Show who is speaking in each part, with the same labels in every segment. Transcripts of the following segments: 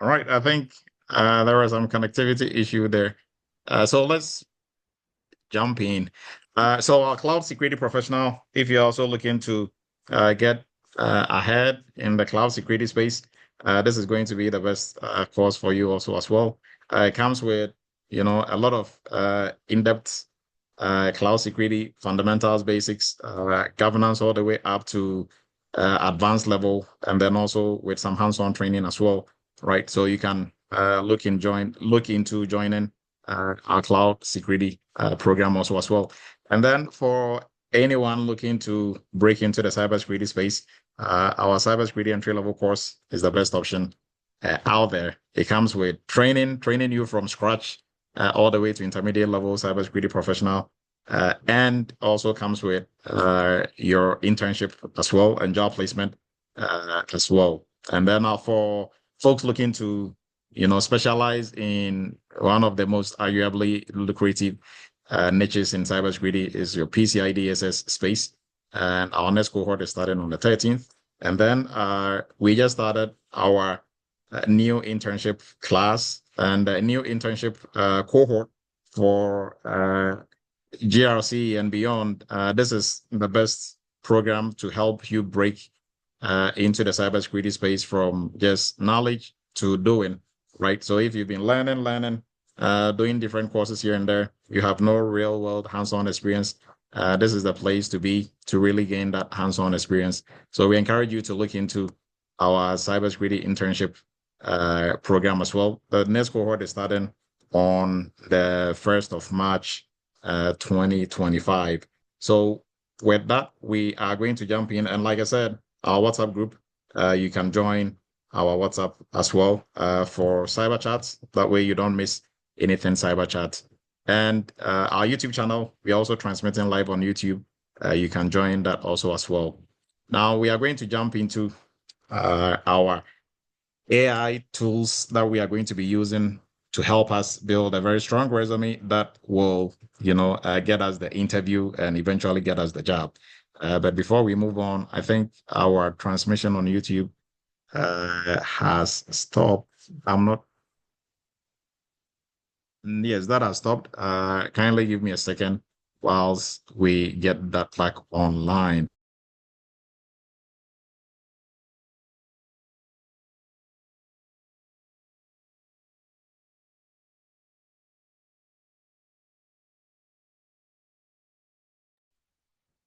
Speaker 1: All right. I think there was some connectivity issue there. So let's jump in. So our cloud security professional, if you're also looking to get ahead in the cloud security space, this is going to be the best course for you also as well. It comes with, a lot of in-depth cloud security fundamentals, basics, governance all the way up to advanced level, and then also with some hands-on training as well, right? So you can look into joining our cloud security program also as well. And then for anyone looking to break into the cybersecurity space, our cybersecurity entry level course is the best option out there. It comes with training you from scratch all the way to intermediate level cybersecurity professional, and also comes with your internship as well and job placement as well. And then for folks looking to specialize in one of the most arguably lucrative niches in cybersecurity is your PCI DSS space. And our next cohort is starting on the 13th. And then we just started our new internship class and a new internship cohort for GRC and beyond. This is the best program to help you break into the cybersecurity space from just knowledge to doing, right? So if you've been learning, doing different courses here and there, you have no real world hands-on experience, this is the place to be to really gain that hands-on experience. So we encourage you to look into our cybersecurity internship program as well. The next cohort is starting on the 1st of March, 2025. So with that, we are going to jump in. And like I said, our WhatsApp group, you can join our WhatsApp as well for cyber chats. That way you don't miss anything cyber chat. And our YouTube channel, we're also transmitting live on YouTube. You can join that also as well. Now we are going to jump into our AI tools that we are going to be using to help us build a very strong resume that will, get us the interview and eventually get us the job. But before we move on, I think our transmission on YouTube has stopped. I'm not. Yes, that has stopped. Kindly give me a second whilst we get that back online.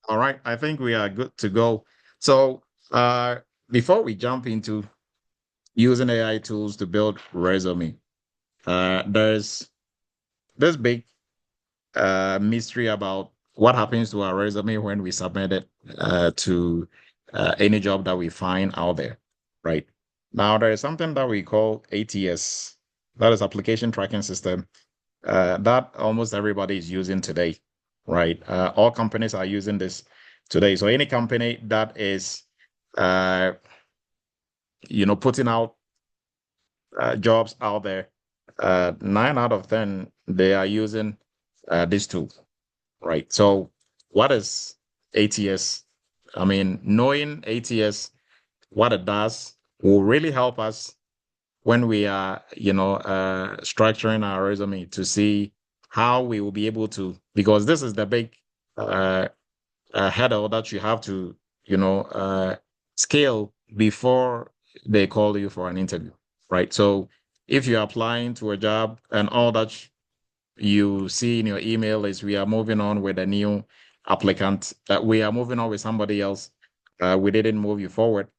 Speaker 1: All right, I think we are good to go. So, before we jump into using AI tools to build resume, there's this big mystery about what happens to our resume when we submit it to any job that we find out there, right? Now, there is something that we call ATS, that is application tracking system, that almost everybody is using today, right? All companies are using this today. So any company that is, putting out jobs out there, 9 out of 10 they are using this tool, right? So what is ATS? I mean, knowing ATS, what it does will really help us when we are, structuring our resume to see how we will be able to, because this is the big hurdle that you have to, scale before they call you for an interview, right? So if you're applying to a job and all that you see in your email is we are moving on with a new applicant, we are moving on with somebody else, we didn't move you forward.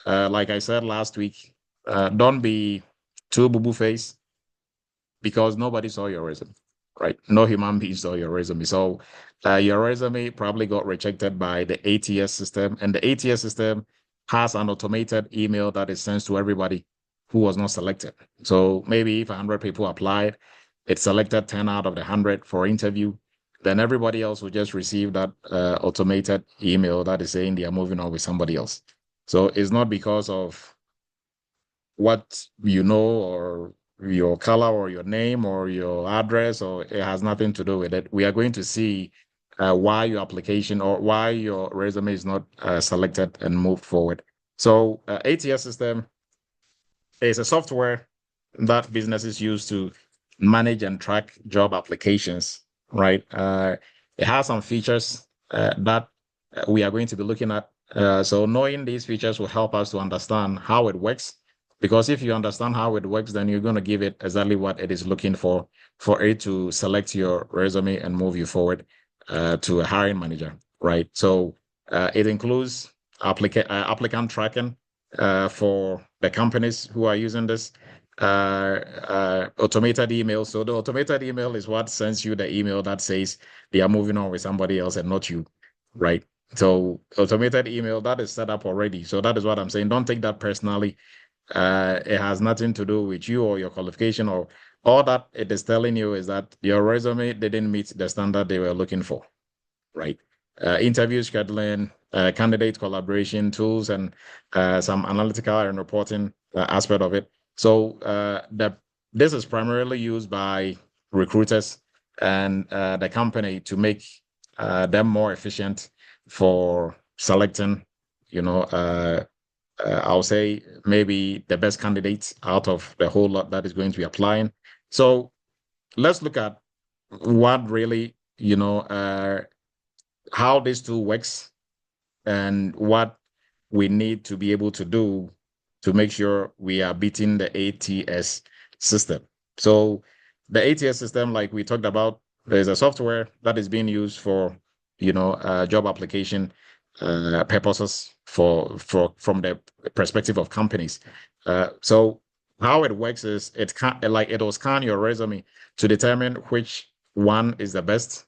Speaker 1: Like I said last week, don't be too boo-boo face because nobody saw your resume, right? No human being saw your resume. So your resume probably got rejected by the ATS system, and the ATS system has an automated email that is sent to everybody who was not selected. So maybe if 100 people applied, it selected 10 out of the 100 for interview, then everybody else will just receive that automated email that is saying they are moving on with somebody else. So it's not because of what you know or your color or your name or your address, or it has nothing to do with it. We are going to see why your application or why your resume is not selected and moved forward. So ATS system is a software that businesses use to manage and track job applications, right? It has some features that we are going to be looking at. So knowing these features will help us to understand how it works. Because if you understand how it works, then you're going to give it exactly what it is looking for it to select your resume and move you forward to a hiring manager, right? So it includes applicant tracking for the companies who are using this automated email. So the automated email is what sends you the email that says they are moving on with somebody else and not you, right? So automated email that is set up already. So that is what I'm saying. Don't take that personally. It has nothing to do with you or your qualification or all that it is telling you is that your resume didn't meet the standard they were looking for, right? Interview scheduling, candidate collaboration tools, and some analytical and reporting aspect of it. So this is primarily used by recruiters and the company to make them more efficient for selecting, you know, I'll say maybe the best candidates out of the whole lot that is going to be applying. So let's look at what really, how this tool works and what we need to be able to do to make sure we are beating the ATS system. So the ATS system, like we talked about, there's a software that is being used for, job application purposes for from the perspective of companies. So how it works is it will scan your resume to determine which one is the best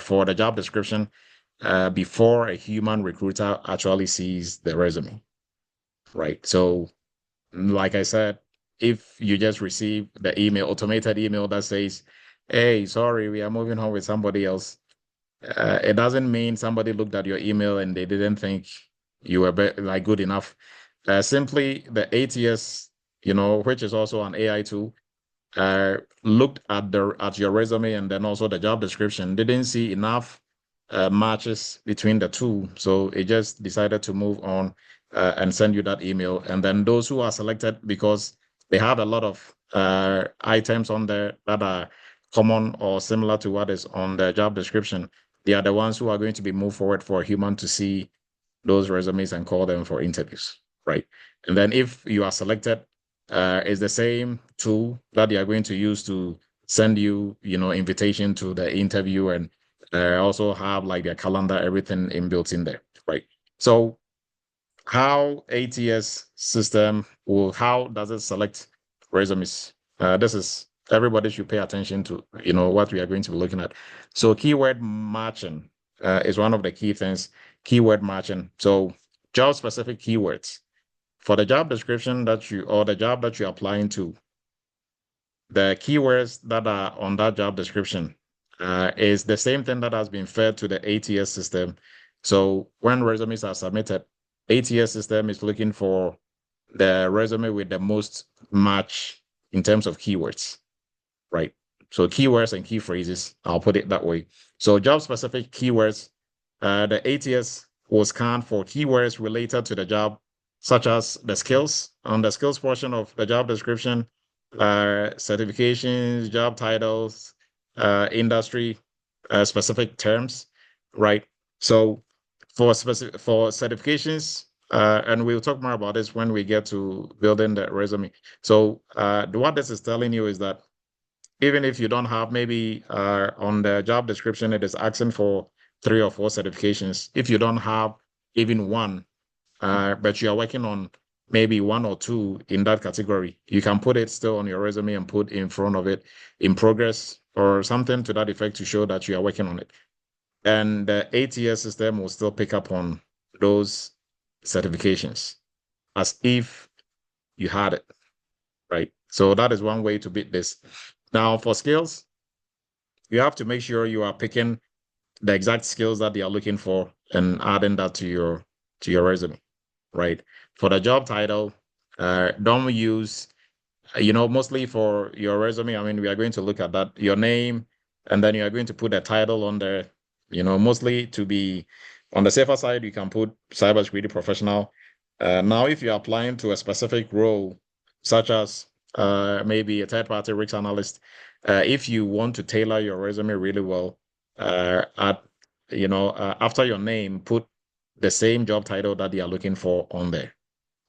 Speaker 1: for the job description before a human recruiter actually sees the resume, right? So, like I said, if you just receive the automated email that says, "Hey, sorry, we are moving on with somebody else," it doesn't mean somebody looked at your email and they didn't think you were good enough. Simply the ATS, which is also an AI tool, looked at your resume and then also the job description, didn't see enough matches between the two, so it just decided to move on and send you that email. And then those who are selected because they have a lot of items on there that are common or similar to what is on the job description, they are the ones who are going to be moved forward for a human to see those resumes and call them for interviews, right? And then if you are selected, it's the same tool that they are going to use to send you, invitation to the interview and also have like their calendar, everything inbuilt in there, right? So how ATS system how does it select resumes? This is everybody should pay attention to, what we are going to be looking at. So keyword matching is one of the key things. Keyword matching. So job specific keywords for the job description or the job that you're applying to, the keywords that are on that job description is the same thing that has been fed to the ATS system. So when resumes are submitted, ATS system is looking for the resume with the most match in terms of keywords, right? So keywords and key phrases, I'll put it that way. So job specific keywords, the ATS will scan for keywords related to the job, such as the skills on the skills portion of the job description, certifications, job titles, industry specific terms, right? So for certifications, and we'll talk more about this when we get to building the resume. So what this is telling you is that even if you don't have maybe on the job description, it is asking for 3 or 4 certifications. If you don't have even one, but you are working on maybe 1 or 2 in that category, you can put it still on your resume and put in front of it in progress or something to that effect to show that you are working on it. And the ATS system will still pick up on those certifications as if you had it, right? So that is one way to beat this. Now, for skills, you have to make sure you are picking the exact skills that they are looking for and adding that to your resume, right? For the job title, don't use, mostly for your resume. I mean, we are going to look at that, your name, and then you are going to put a title on there, mostly to be on the safer side, you can put cybersecurity professional. Now, if you're applying to a specific role, such as maybe a third-party risk analyst, if you want to tailor your resume really well, at after your name, put the same job title that they are looking for on there,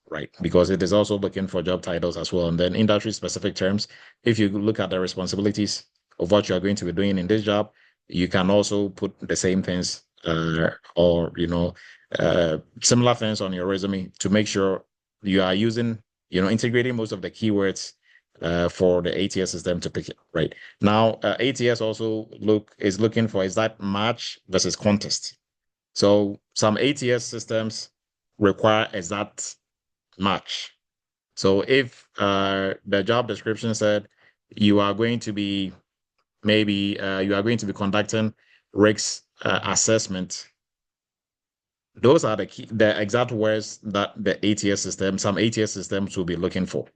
Speaker 1: right? Because it is also looking for job titles as well. And then industry-specific terms, if you look at the responsibilities of what you are going to be doing in this job, you can also put the same things or similar things on your resume to make sure you are using, integrating most of the keywords for the ATS system to pick it, right? Now, ATS also is looking for exact match versus contest. So some ATS systems require exact match. So if the job description said you are going to be you are going to be conducting risk assessment, those are the exact words that some ATS systems will be looking for.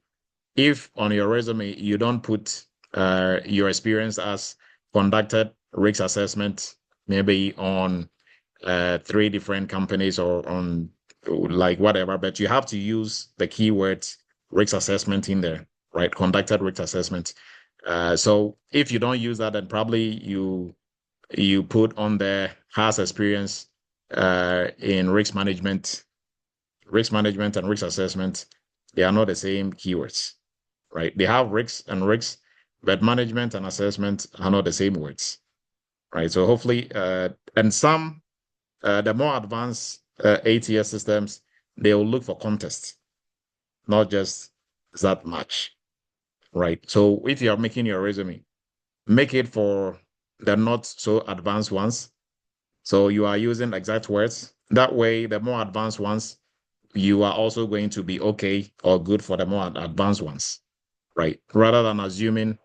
Speaker 1: If on your resume you don't put your experience as conducted risk assessment, maybe on 3 different companies or on like whatever, but you have to use the keywords risk assessment in there, right? Conducted risk assessment. So if you don't use that, then probably you put on there has experience in risk management and risk assessment. They are not the same keywords, right? They have risks, but management and assessment are not the same words, right? So hopefully, and some the more advanced ATS systems, they will look for context, not just that match, right? So if you are making your resume, make it for the not so advanced ones. So you are using exact words. That way, the more advanced ones, you are also going to be okay or good for the more advanced ones, right? Rather than assuming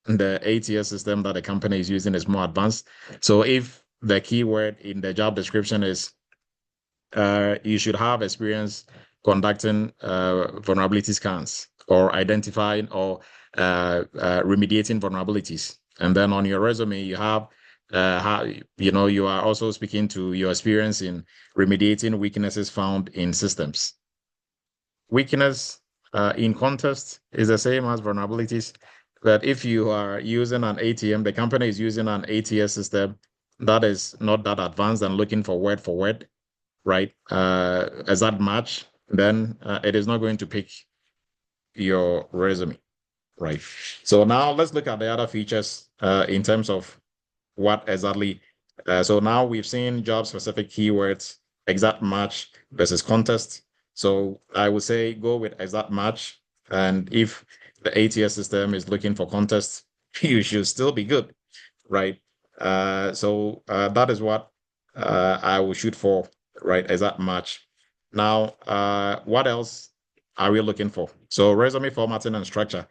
Speaker 1: the ATS system that the company is using is more advanced. So if the keyword in the job description is you should have experience conducting vulnerability scans or identifying or remediating vulnerabilities. And then on your resume, you have how you are also speaking to your experience in remediating weaknesses found in systems. Weakness in context is the same as vulnerabilities. But if you are using an ATM, the company is using an ATS system that is not that advanced and looking for word, right? As that match, then it is not going to pick your resume, right? So now let's look at the other features in terms of what exactly. So now we've seen job-specific keywords, exact match versus contest. So I would say go with exact match. And if the ATS system is looking for contest, you should still be good, right? So that is what I will shoot for, right? Exact match. Now, what else are we looking for? So resume formatting and structure.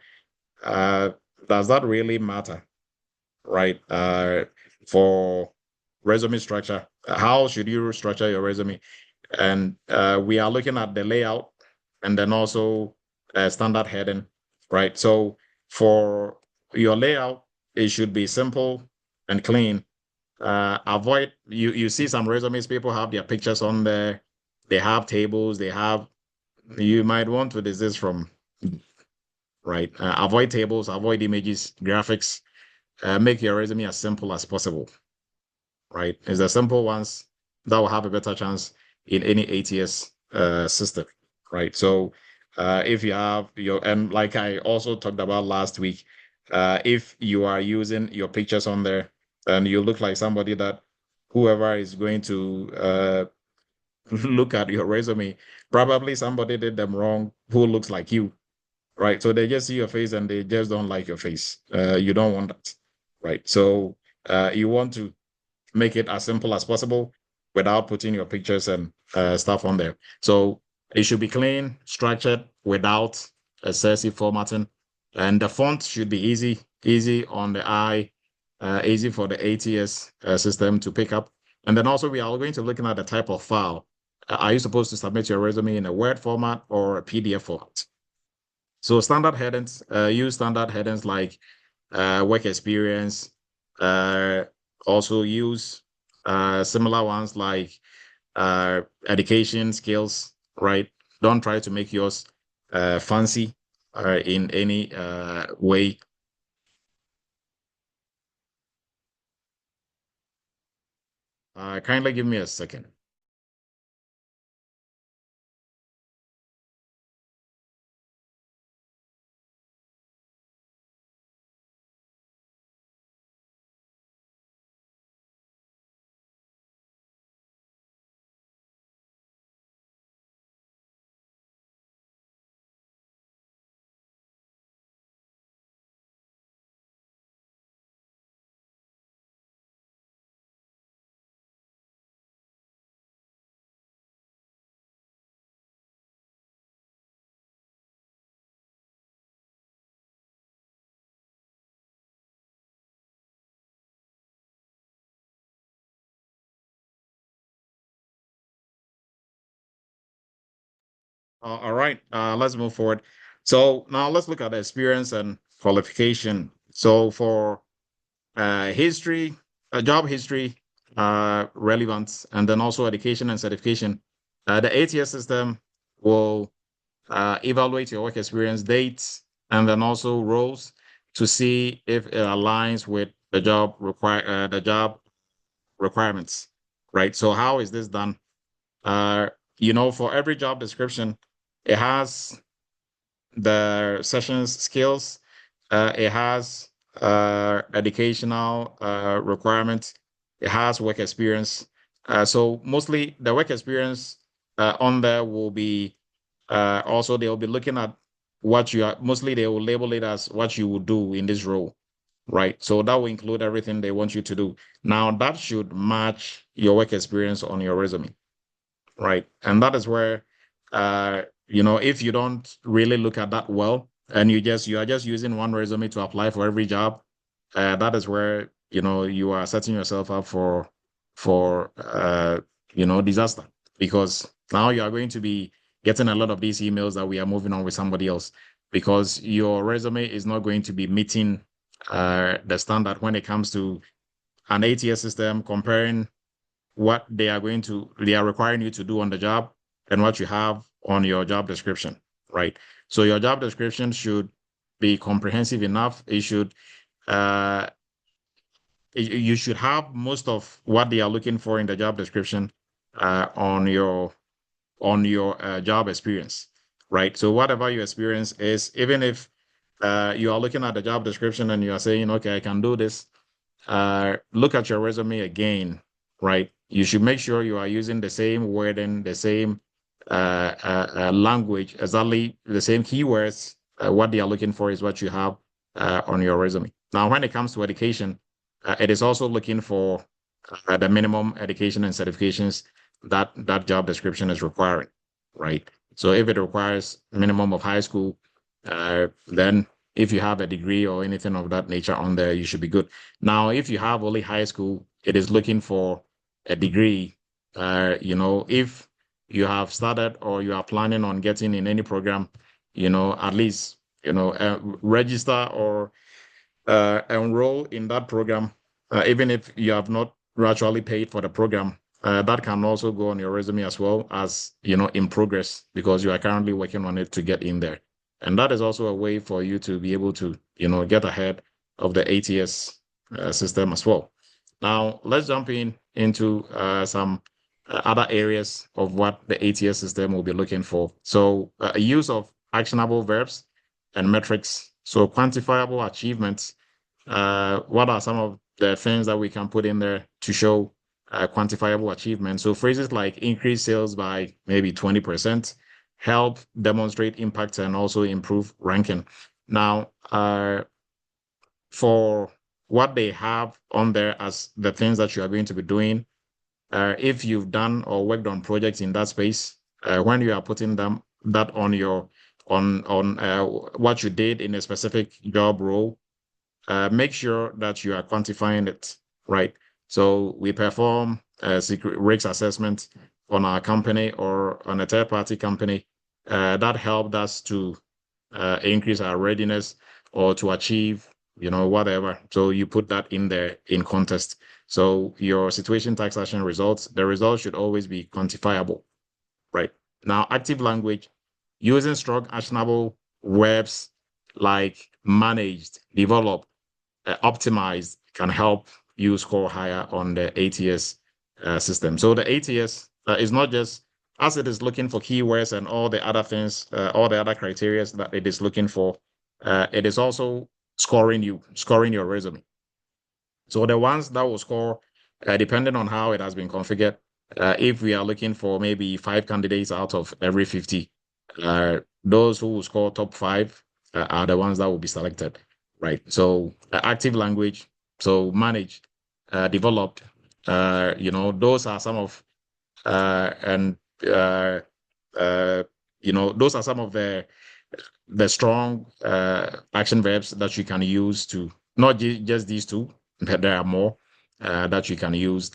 Speaker 1: Uh, does that really matter, right? For resume structure, how should you structure your resume? And we are looking at the layout and then also standard heading, right? So for your layout, it should be simple and clean. Avoid you see some resumes, people have their pictures on there, they have tables, you might want to desist from, right? Avoid tables, avoid images, graphics, make your resume as simple as possible, right? It's the simple ones that will have a better chance in any ATS system, right? So if you have and like I also talked about last week, if you are using your pictures on there and you look like somebody that whoever is going to look at your resume, probably somebody did them wrong who looks like you, right? So they just see your face and they just don't like your face. You don't want that, right? So you want to make it as simple as possible without putting your pictures and stuff on there. So it should be clean, structured, without excessive formatting. And the font should be easy on the eye, easy for the ATS system to pick up. And then also we are going to looking at the type of file. Are you supposed to submit your resume in a Word format or a PDF format? So standard headings, use standard headings like work experience, also use similar ones like education skills, right? Don't try to make yours fancy. in any way. Kindly give me a second. All right, let's move forward. So now let's look at the experience and qualification. So for history, job history, relevance, and then also education and certification, the ATS system will evaluate your work experience dates and then also roles to see if it aligns with the job requirements, right? So how is this done? Uh, for every job description, it has the sessions skills, it has educational requirements, it has work experience. So mostly the work experience on there will be also they'll be looking at what you are mostly they will label it as what you would do in this role, right? So that will include everything they want you to do. Now that should match your work experience on your resume, right? And that is where, if you don't really look at that well, and you are just using one resume to apply for every job, that is where you are setting yourself up for disaster, because now you are going to be getting a lot of these emails that we are moving on with somebody else because your resume is not going to be meeting the standard when it comes to an ATS system comparing what they are requiring you to do on the job and what you have on your job description, right? So your job description should be comprehensive enough. Uh, you should have most of what they are looking for in the job description on your job experience, right? So whatever your experience is, even if you are looking at the job description and you are saying, okay, I can do this, look at your resume again, right? You should make sure you are using the same wording, the same language, exactly the same keywords. What they are looking for is what you have on your resume. Now, when it comes to education, it is also looking for the minimum education and certifications that job description is requiring, right? So if it requires minimum of high school, then if you have a degree or anything of that nature on there, you should be good. Now, if you have only high school, it is looking for a degree. If you have started or you are planning on getting in any program, at least, register or enroll in that program, even if you have not actually paid for the program. That can also go on your resume as well as, in progress because you are currently working on it to get in there. And that is also a way for you to be able to, get ahead of the ATS system as well. Now, let's jump into some other areas of what the ATS system will be looking for. So, use of actionable verbs and metrics. So, quantifiable achievements. What are some of the things that we can put in there to show quantifiable achievements? So, phrases like increase sales by maybe 20%, help demonstrate impact, and also improve ranking. Now, for what they have on there as the things that you are going to be doing, if you've done or worked on projects in that space, when you are putting that on your on what you did in a specific job role, make sure that you are quantifying it, right? So we perform a secret risk assessment on our company or on a third-party company that helped us to increase our readiness or to achieve, whatever. So you put that in there in context. So your situation tax action results, the results should always be quantifiable, right? Now, active language, using strong, actionable verbs like managed, developed, optimized can help you score higher on the ATS system. So the ATS is not just as it is looking for keywords and all the other things, all the other criteria that it is looking for. It is also scoring your resume. So the ones that will score, depending on how it has been configured, if we are looking for maybe 5 candidates out of every 50, those who will score top 5 are the ones that will be selected, right? So active language, so managed, developed, those are some of and those are some of the strong action verbs that you can use to not just these two, but there are more that you can use.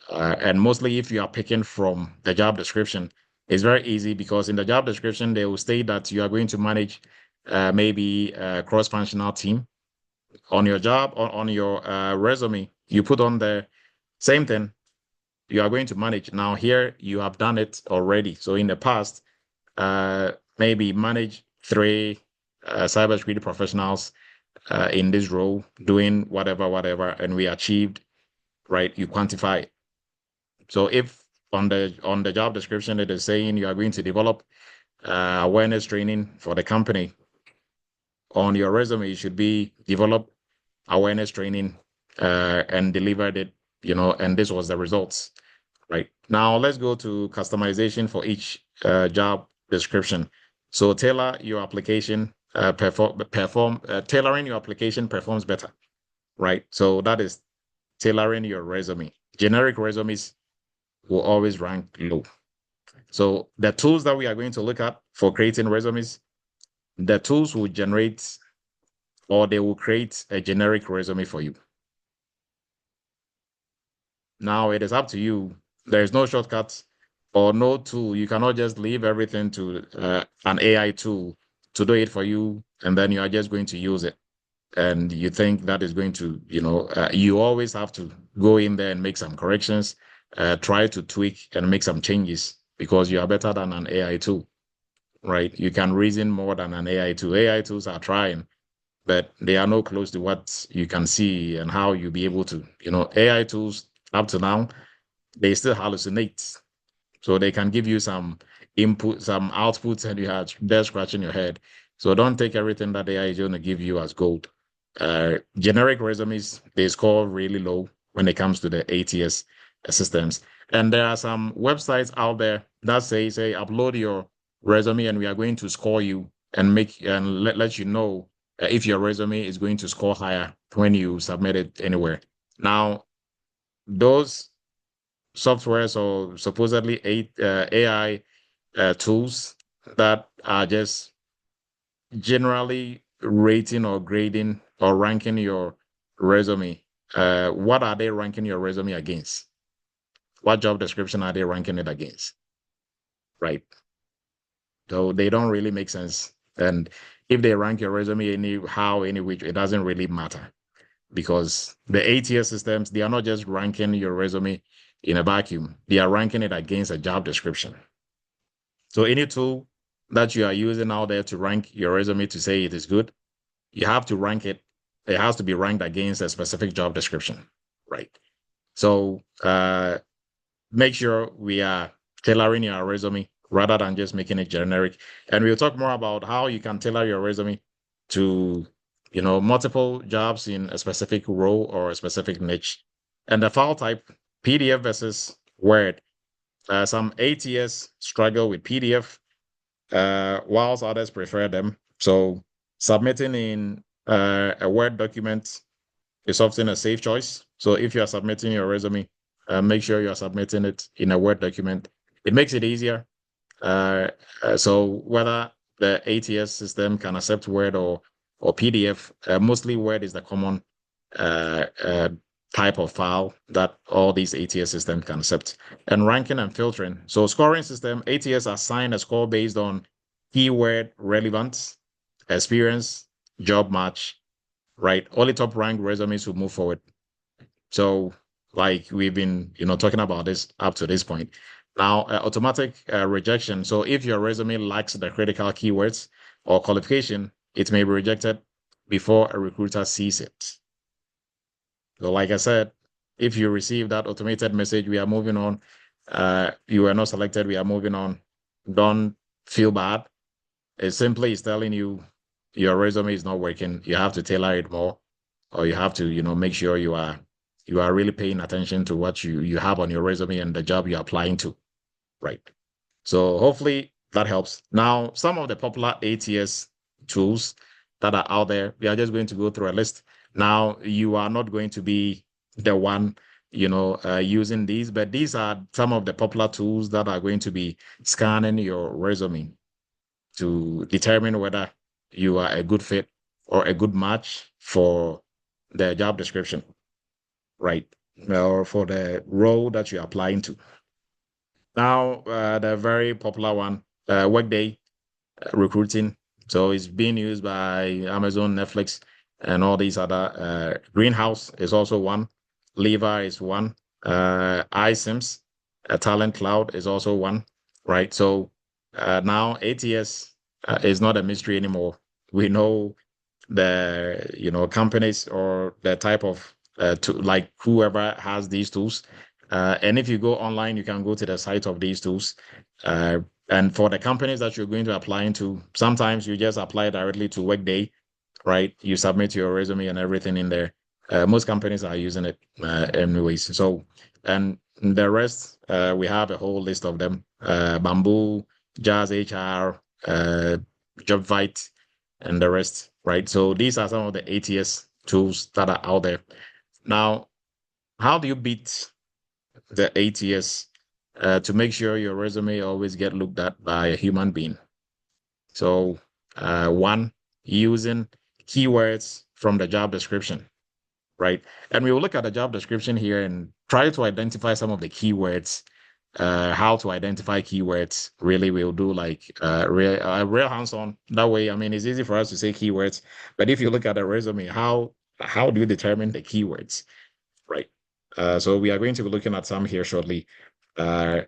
Speaker 1: And mostly if you are picking from the job description, it's very easy because in the job description, they will state that you are going to manage maybe a cross-functional team. On your job, on your resume, you put on the same thing you are going to manage. Now here you have done it already. So in the past, maybe manage 3 cybersecurity professionals in this role doing whatever, and we achieved, right? You quantify. So if on the job description it is saying you are going to develop awareness training for the company, on your resume it should be develop awareness training and delivered it, and this was the results. Right. Now let's go to customization for each job description. So tailor your application, tailoring your application performs better, right? So that is tailoring your resume. Generic resumes will always rank low. So the tools that we are going to look at for creating resumes, the tools will generate or they will create a generic resume for you. Now it is up to you. There is no shortcut or no tool. You cannot just leave everything to an AI tool to do it for you, and then you are just going to use it. And you think that is going to, you always have to go in there and make some corrections, try to tweak and make some changes because you are better than an AI tool, right? You can reason more than an AI tool. AI tools are trying, but they are no close to what you can see and how you be able to, AI tools up to now, they still hallucinate. So they can give you some input, some outputs, and you are there scratching your head. So don't take everything that AI is going to give you as gold. Generic resumes, they score really low when it comes to the ATS systems. And there are some websites out there that say, upload your resume and we are going to score you and let you know if your resume is going to score higher when you submit it anywhere. Now, those softwares or supposedly AI tools that are just generally rating or grading or ranking your resume. What are they ranking your resume against? What job description are they ranking it against? Right. So they don't really make sense. And if they rank your resume any which, it doesn't really matter because the ATS systems, they are not just ranking your resume in a vacuum. They are ranking it against a job description. So any tool that you are using out there to rank your resume to say it is good, you have to rank it. It has to be ranked against a specific job description, right? So make sure we are tailoring your resume rather than just making it generic. And we'll talk more about how you can tailor your resume to, multiple jobs in a specific role or a specific niche. And the file type, PDF versus Word. Some ATS struggle with PDF, whilst others prefer them. So submitting in a Word document is often a safe choice. So if you are submitting your resume, make sure you are submitting it in a Word document. It makes it easier. So whether the ATS system can accept Word or PDF, mostly Word is the common type of file that all these ATS systems can accept. And ranking and filtering. So scoring system, ATS assign a score based on keyword relevance, experience, job match, right? Only top ranked resumes will move forward. So like we've been, talking about this up to this point. Now, automatic rejection. So if your resume lacks the critical keywords, or qualification, it may be rejected before a recruiter sees it. So like I said, if you receive that automated message, we are moving on, you were not selected, we are moving on, don't feel bad. It simply is telling you your resume is not working. You have to tailor it more, or you have to, make sure you are really paying attention to what you have on your resume and the job you're applying to, right? So hopefully that helps. Now, some of the popular ATS tools that are out there, we are just going to go through a list. Now, you are not going to be the one, using these, but these are some of the popular tools that are going to be scanning your resume to determine whether you are a good fit or a good match for the job description, right? Or for the role that you're applying to. Now, the very popular one, Workday recruiting. So it's being used by Amazon, Netflix, and all these other. Greenhouse is also one. Lever is one. iSIMS, Talent Cloud is also one, right? So now ATS is not a mystery anymore. We know the companies or the type of like whoever has these tools. And if you go online, you can go to the site of these tools. And for the companies that you're going to apply into, sometimes you just apply directly to Workday, right? You submit your resume and everything in there. Most companies are using it anyways. So, and the rest, we have a whole list of them. Bamboo, Jazz HR, JobVite, and the rest, right? So these are some of the ATS tools that are out there. Now, how do you beat the ATS to make sure your resume always get looked at by a human being? So, one, using keywords from the job description, right? And we will look at the job description here and try to identify some of the keywords. How to identify keywords. Really, we'll do like real hands-on. That way, I mean, it's easy for us to say keywords, but if you look at the resume, how do you determine the keywords, right? So we are going to be looking at some here shortly. Now,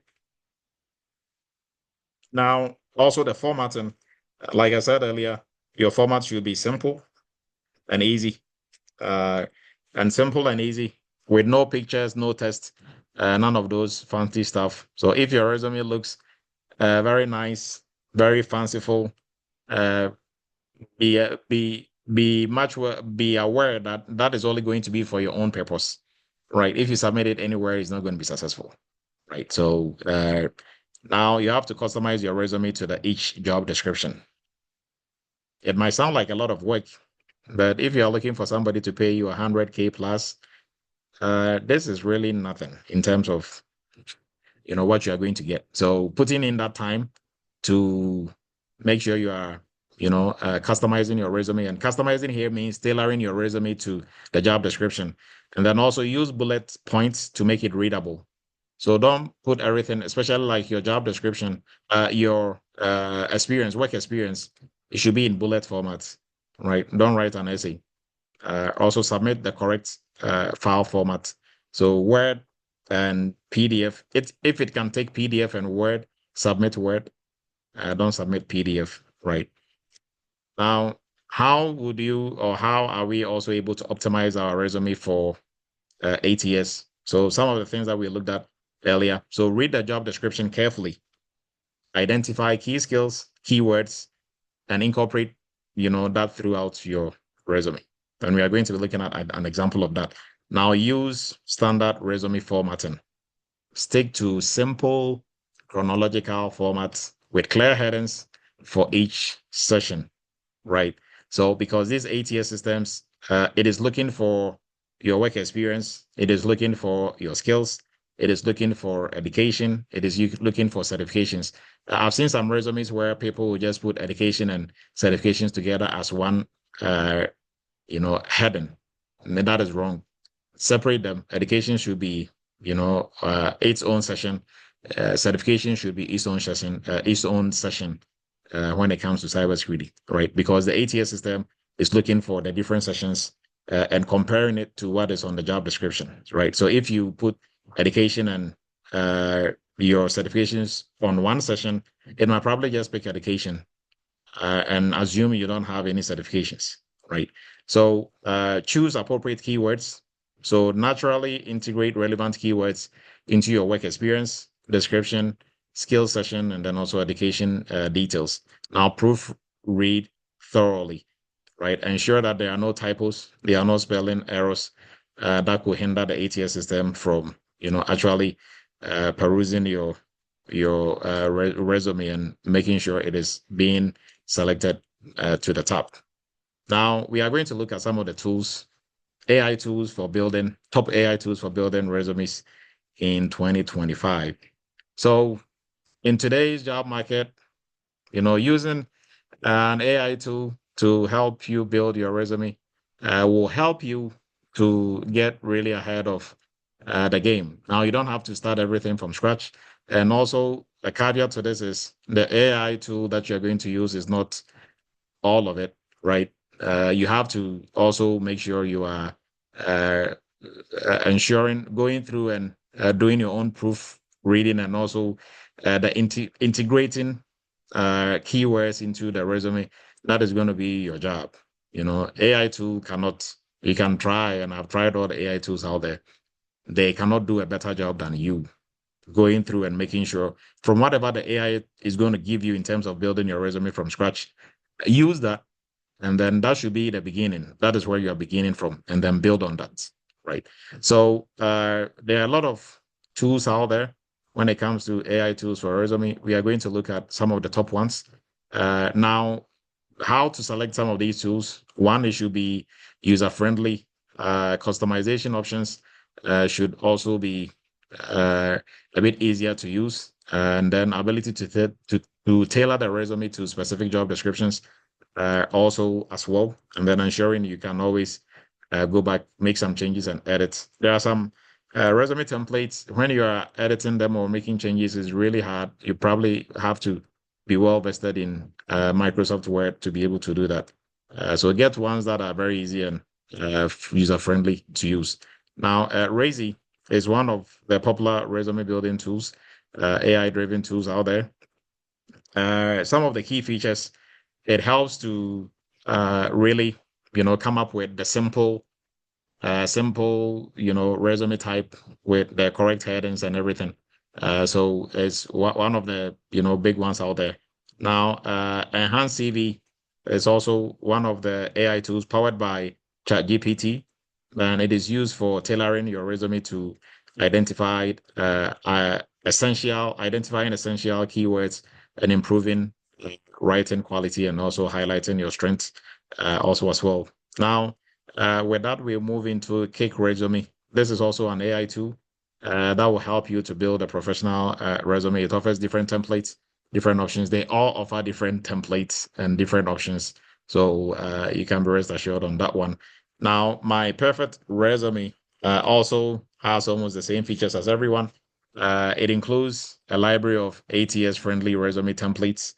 Speaker 1: also the formatting. Like I said earlier, your format should be simple and easy. And simple and easy with no pictures, no text, none of those fancy stuff. So if your resume looks very nice, very fanciful, uh, be aware that that is only going to be for your own purpose, right? If you submit it anywhere, it's not going to be successful, right? So now you have to customize your resume to each job description. It might sound like a lot of work, but if you're looking for somebody to pay you 100K plus, this is really nothing in terms of what you are going to get. So putting in that time to make sure you are customizing your resume, and customizing here means tailoring your resume to the job description, and then also use bullet points to make it readable. So don't put everything, especially like your job description, your work experience, it should be in bullet format, right? Don't write an essay. Also submit the correct file format. So Word and PDF. If it can take PDF and Word, submit Word. Don't submit PDF, right? Now, how are we also able to optimize our resume for ATS? So some of the things that we looked at earlier. So read the job description carefully. Identify key skills, keywords, and incorporate, that throughout your resume. And we are going to be looking at an example of that. Now use standard resume formatting. Stick to simple chronological formats with clear headings for each session, right? So because these ATS systems, it is looking for your work experience, it is looking for your skills, it is looking for education, it is looking for certifications. I've seen some resumes where people will just put education and certifications together as one, heading. And that is wrong. Separate them. Education should be, its own session. Certification should be its own session when it comes to cybersecurity, right? Because the ATS system is looking for the different sessions and comparing it to what is on the job description, right? So if you put education and your certifications on one session, it might probably just pick education and assume you don't have any certifications, right? So choose appropriate keywords. So naturally integrate relevant keywords into your work experience, description, skill session, and then also education details. Now proofread thoroughly, right? Ensure that there are no typos, there are no spelling errors that could hinder the ATS system from, actually perusing your resume and making sure it is being selected to the top. Now we are going to look at some of the tools, AI tools for building, top AI tools for building resumes in 2025. So in today's job market, using an AI tool to help you build your resume will help you to get really ahead of the game. Now, you don't have to start everything from scratch. And also, a caveat to this is the AI tool that you're going to use is not all of it, right? You have to also make sure you are uh, ensuring going through and doing your own proof reading and also integrating keywords into the resume. That is going to be your job. AI tool cannot, you can try, and I've tried all the AI tools out there. They cannot do a better job than you going through and making sure from whatever the AI is going to give you in terms of building your resume from scratch, use that. And then that should be the beginning. That is where you are beginning from, and then build on that. Right. So there are a lot of tools out there when it comes to AI tools for resume. We are going to look at some of the top ones. Now, how to select some of these tools. One, it should be user-friendly. Customization options should also be uh, a bit easier to use. And then ability to tailor the resume to specific job descriptions also as well. And then ensuring you can always go back, make some changes and edit. There are some resume templates. When you are editing them or making changes, is really hard. You probably have to be well vested in Microsoft Word to be able to do that. So get ones that are very easy and user friendly to use. Now, Razy is one of the popular resume building tools, AI driven tools out there. Some of the key features, it helps to really, come up with the simple, resume type with the correct headings and everything. So it's one of the, big ones out there. Now, Enhanced CV is also one of the AI tools powered by ChatGPT, and it is used for tailoring your resume to identify identifying essential keywords and improving writing quality and also highlighting your strengths also as well. Now, with that, we'll move into Cake Resume. This is also an AI tool that will help you to build a professional resume. It offers different templates, different options. They all offer different templates and different options. So you can be rest assured on that one. Now, my perfect resume also has almost the same features as everyone. It includes a library of ATS-friendly resume templates,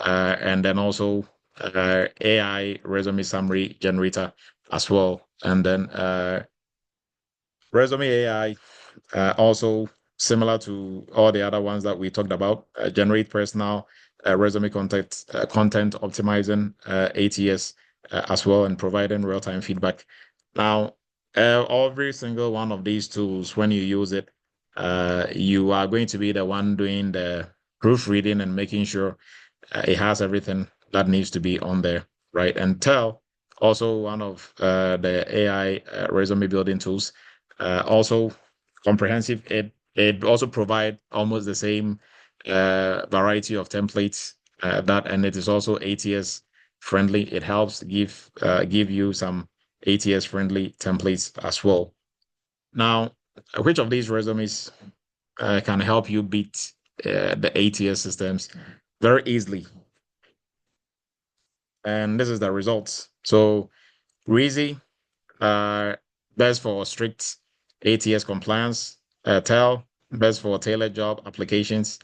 Speaker 1: and then also AI resume summary generator as well. And then resume AI also similar to all the other ones that we talked about, generate personal resume content optimizing ATS as well, and providing real-time feedback. Now, every single one of these tools, when you use it, you are going to be the one doing the proofreading and making sure it has everything that needs to be on there, right? And Tell, also one of the AI resume building tools, also comprehensive. It also provide almost the same variety of templates and it is also ATS friendly. It helps give you some ATS friendly templates as well. Now, which of these resumes can help you beat the ATS systems very easily? And this is the results. So Reezy, uh, best for strict ATS compliance. Tell, best for tailored job applications.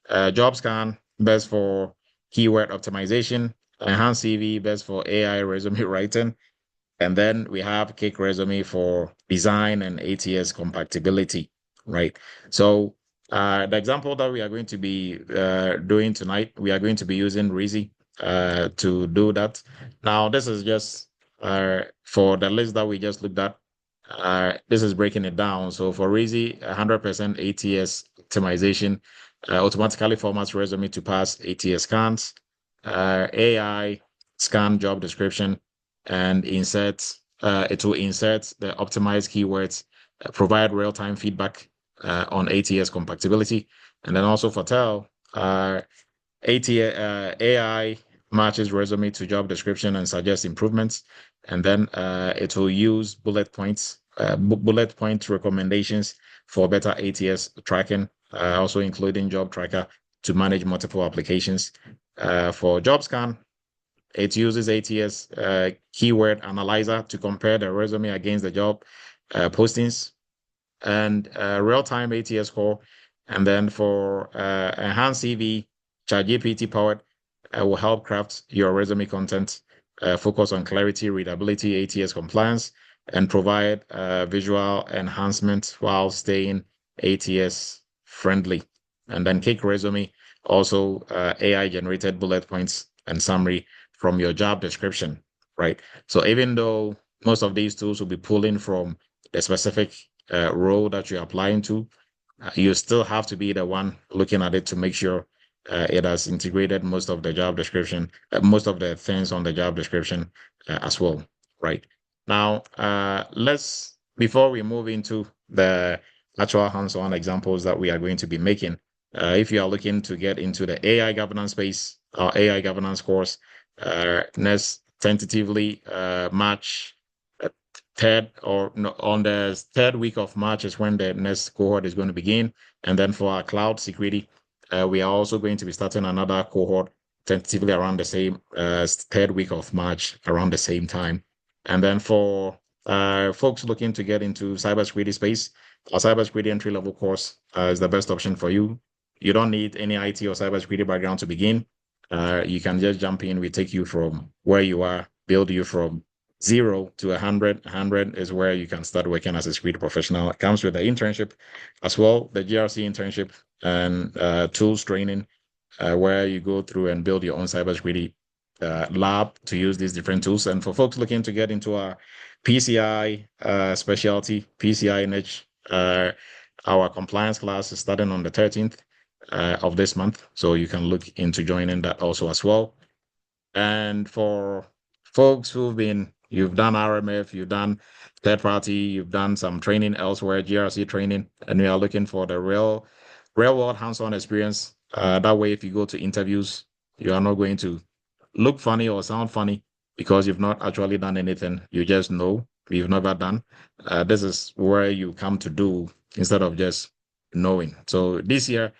Speaker 1: JobScan, best for keyword optimization. Enhanced CV, best for AI resume writing. And then we have Cake Resume for design and ATS compatibility, right? So the example that we are going to be doing tonight, we are going to be using Reezy. to do that. Now, this is just for the list that we just looked at. This is breaking it down. So for easy, 100% ATS optimization automatically formats resume to pass ATS scans, AI scan job description, and it will insert the optimized keywords, provide real-time feedback on ATS compatibility. And then also for Tell, AI matches resume to job description and suggests improvements. And then it will use bullet point recommendations for better ATS tracking, also including job tracker to manage multiple applications. For job scan, it uses ATS keyword analyzer to compare the resume against the job postings and real-time ATS score. And then for enhanced CV, ChatGPT powered will help craft your resume content, focus on clarity, readability, ATS compliance, and provide visual enhancement while staying ATS friendly. And then Kick Resume, also AI generated bullet points and summary from your job description, right? So even though most of these tools will be pulling from the specific role that you're applying to, you still have to be the one looking at it to make sure it has integrated most of the job description, most of the things on the job description as well, right? Now, before we move into the actual hands-on examples that we are going to be making, if you are looking to get into the AI governance space, or AI governance course, let's tentatively March third or no, on the third week of March is when the next cohort is going to begin. And then for our cloud security, we are also going to be starting another cohort tentatively around the same third week of March, around the same time. And then for folks looking to get into cybersecurity space, our cybersecurity entry level course is the best option for you. You don't need any IT or cybersecurity background to begin. You can just jump in. We take you from where you are, build you from 0 to 100. 100 is where you can start working as a security professional. It comes with the internship as well, the GRC internship and tools training, where you go through and build your own cybersecurity lab to use these different tools. And for folks looking to get into our PCI specialty, PCI niche, our compliance class is starting on the 13th of this month. So you can look into joining that also as well. And for folks you've done RMF, you've done third party, you've done some training elsewhere, GRC training, and you are looking for the real world hands-on experience. That way, if you go to interviews, you are not going to look funny or sound funny because you've not actually done anything. You just know you've never done. This is where you come to do instead of just knowing. So this year,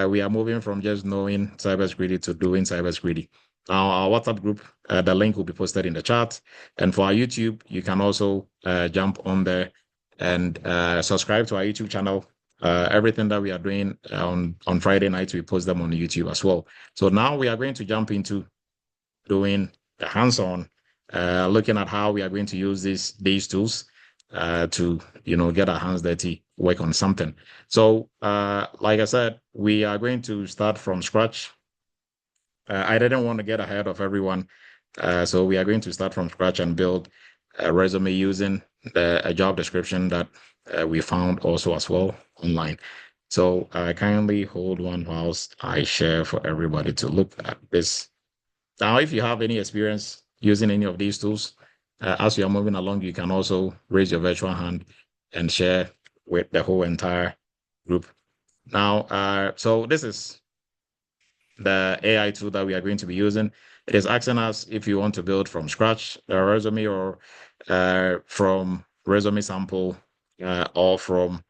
Speaker 1: we are moving from just knowing cybersecurity to doing cybersecurity. Now, our WhatsApp group, the link will be posted in the chat. And for our YouTube, you can also jump on there and subscribe to our YouTube channel. Everything that we are doing on Friday nights, we post them on YouTube as well. So now we are going to jump into doing the hands-on, looking at how we are going to use these tools to get our hands dirty, work on something. So like I said, we are going to start from scratch. I didn't want to get ahead of everyone. So we are going to start from scratch and build a resume using a job description that we found also as well online. So kindly hold one whilst I share for everybody to look at this. Now, if you have any experience using any of these tools, as you are moving along, you can also raise your virtual hand and share with the whole entire group. Now, so this is the AI tool that we are going to be using. It is asking us if you want to build from scratch a resume or from resume sample or from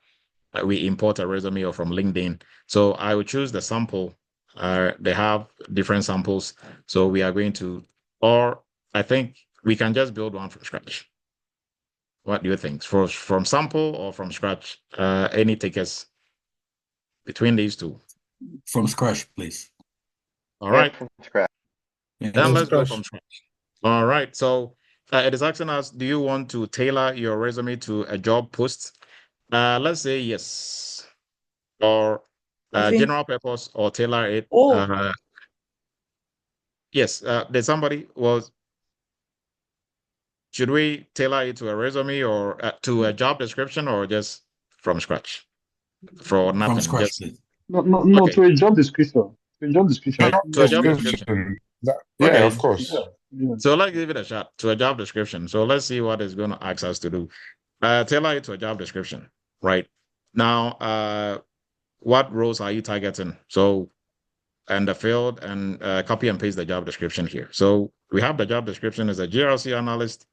Speaker 1: we import a resume or from LinkedIn. So I will choose the sample. They have different samples. So we are going to, or I think we can just build one from scratch. What do you think? From sample or from scratch? Any takers between these two?
Speaker 2: From scratch, please.
Speaker 1: All right.
Speaker 3: From scratch.
Speaker 2: Yeah,
Speaker 1: Then
Speaker 2: from
Speaker 1: let's go
Speaker 2: scratch.
Speaker 1: from scratch. All right. So it is asking us, do you want to tailor your resume to a job post? Let's say yes. Or
Speaker 4: I think-
Speaker 1: general purpose or tailor it.
Speaker 4: Oh.
Speaker 1: Yes, did somebody was should we tailor it to a resume or to a job description or just from scratch for
Speaker 2: From
Speaker 1: nothing?
Speaker 2: scratch,
Speaker 1: Just
Speaker 2: please.
Speaker 3: No,
Speaker 1: okay,
Speaker 3: to a job description. To a job description.
Speaker 1: to a
Speaker 3: No,
Speaker 1: job
Speaker 3: yeah,
Speaker 1: description.
Speaker 4: Description. Yeah,
Speaker 1: Okay,
Speaker 4: of course.
Speaker 3: yeah, yeah.
Speaker 1: so let's give it a shot to a job description. So let's see what it's going to ask us to do. Tailor it to a job description, right? Now, what roles are you targeting? So, and the field and copy and paste the job description here. So we have the job description as a GRC analyst.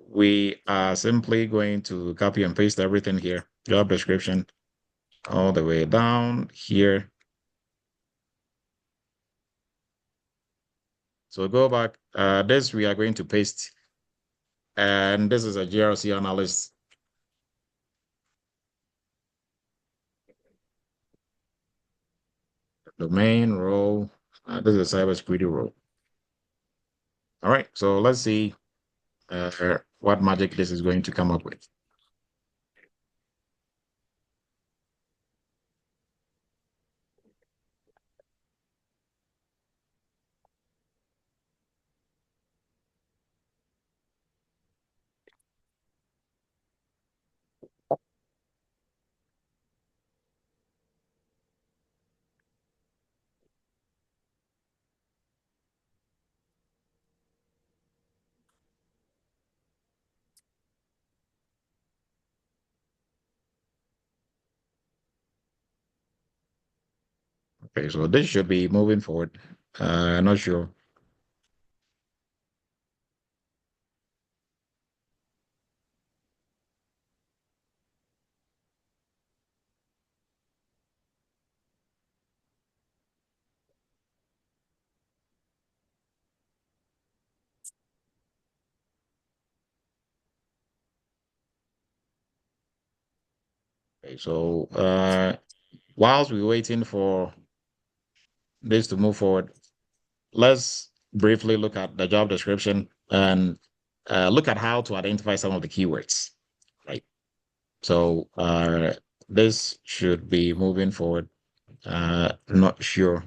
Speaker 1: We are simply going to copy and paste everything here. Job description all the way down here. So go back. This we are going to paste. And this is a GRC analyst. Domain role. This is a cybersecurity role. All right. So let's see what magic this is going to come up with. Okay, so this should be moving forward. Not sure. Okay, so whilst we're waiting for this to move forward, let's briefly look at the job description and look at how to identify some of the keywords. Right. So this should be moving forward. Not sure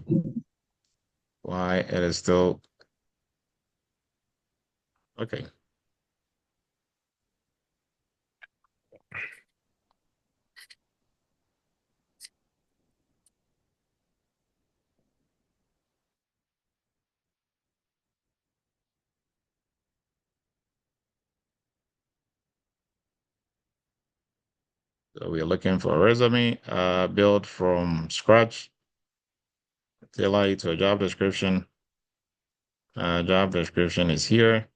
Speaker 1: why it is still okay. So we're looking for a resume, build from scratch, tailor it to a job description. Job description is here.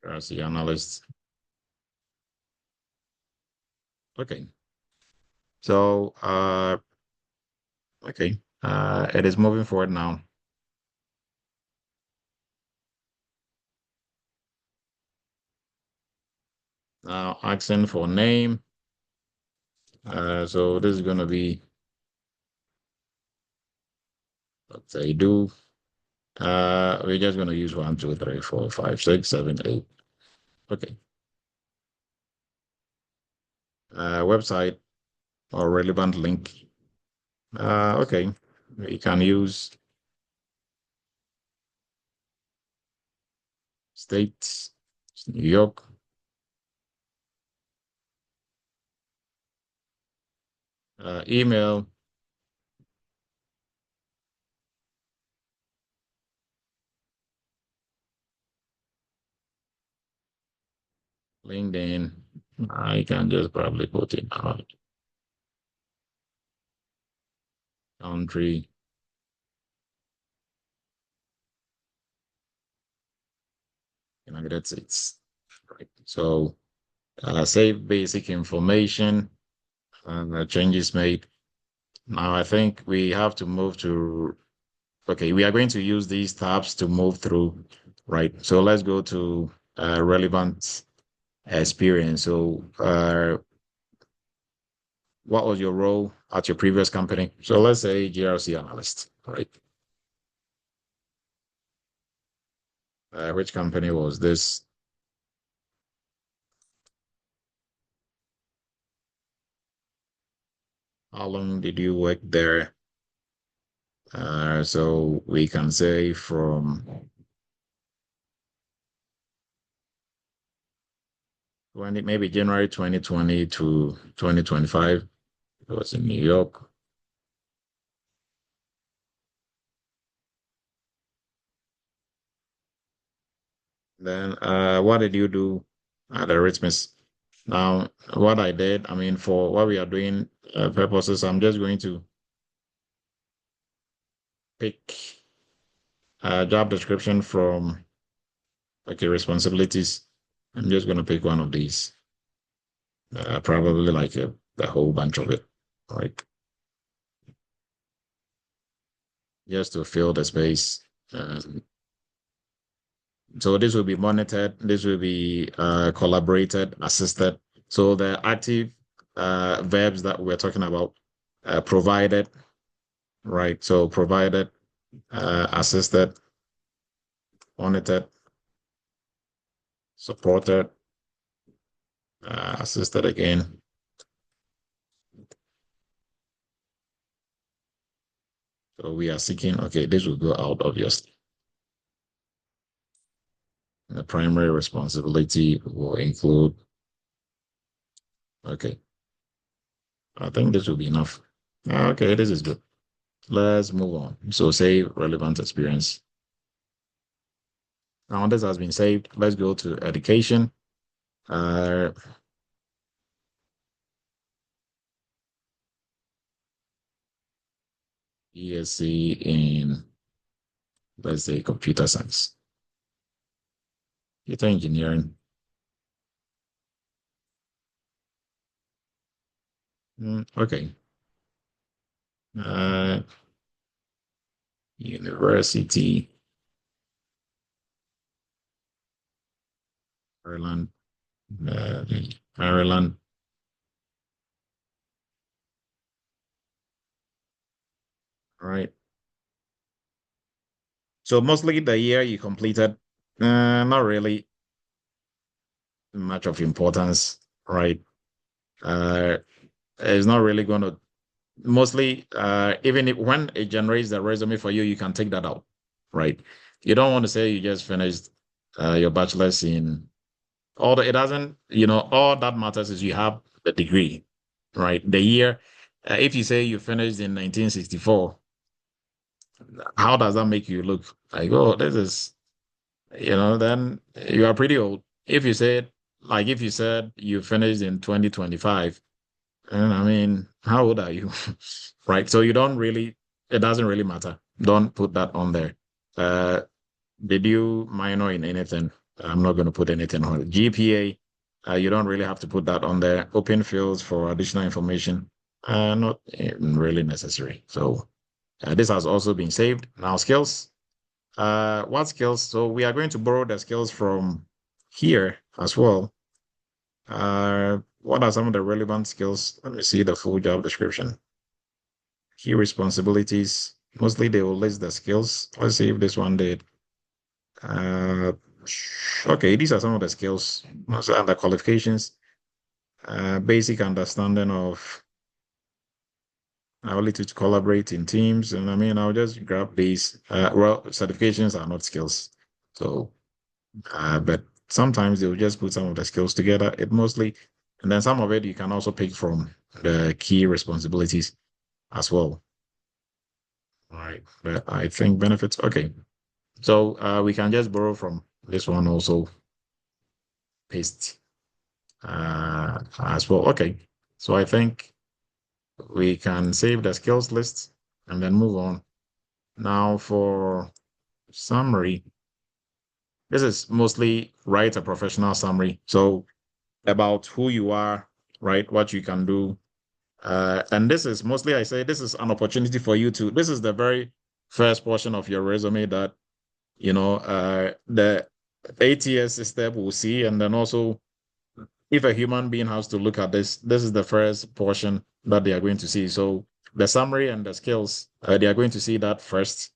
Speaker 1: As the analyst. Okay. So okay. It is moving forward now. Now asking for name. So this is gonna be let's say do. We're just gonna use 1, 2, 3, 4, 5, 6, 7, 8. Okay. Website or relevant link. Okay. We can use state, New York. Email. LinkedIn. I can just probably put it out. Country. United States. Right. So save basic information and changes made. Now I think we have to move to, okay, we are going to use these tabs to move through, right? So let's go to relevant experience. So what was your role at your previous company? So let's say GRC analyst, right? Which company was this? how long did you work there? So we can say from maybe January 2020 to 2025. It was in New York. Then what did you do at Eretmis? Now, what I did, I mean, for what we are doing purposes, I'm just going to pick a job description from okay responsibilities. I'm just going to pick one of these, probably like the whole bunch of it, right? Just to fill the space. So this will be monitored. This will be collaborated, assisted. So the active verbs that we're talking about, provided, right? So provided, assisted, monitored, supported, assisted again. So we are seeking, okay, this will go out obviously. The primary responsibility will include, okay, I think this will be enough. Okay, this is good. Let's move on. So say relevant experience. Now this has been saved. Let's go to education. ESC in, let's say, computer science, computer engineering. Okay. University, Ireland, Ireland. All right. So mostly the year you completed, not really much of importance, right? It's not really going to mostly even if when it generates the resume for you, you can take that out, right? You don't want to say you just finished your bachelor's in all the, it doesn't, all that matters is you have the degree, right? The year, if you say you finished in 1964, how does that make you look? Like, oh, this is, then you are pretty old. If you said you finished in 2025, and I mean, how old are you? Right. So it doesn't really matter. Don't put that on there. Uh, did you minor in anything? I'm not going to put anything on it. GPA, you don't really have to put that on there. Open fields for additional information, not really necessary. So this has also been saved. Now skills. What skills? So we are going to borrow the skills from here as well. What are some of the relevant skills? Let me see the full job description. Key responsibilities. Mostly they will list the skills. Let's see if this one did. Uh, okay, these are some of the skills and the qualifications. Basic understanding of ability to collaborate in teams. And I mean, I'll just grab these. Well, certifications are not skills. So, but sometimes they'll just put some of the skills together. And then some of it you can also pick from the key responsibilities as well. All right. But I think benefits, okay. So we can just borrow from this one also, paste as well. Okay. So I think we can save the skills list and then move on. Now for summary, this is mostly write a professional summary. So about who you are, right? What you can do. And this is mostly, I say, this is an opportunity for you this is the very first portion of your resume that, the ATS system will see. And then also, if a human being has to look at this is the first portion that they are going to see. So the summary and the skills, they are going to see that first.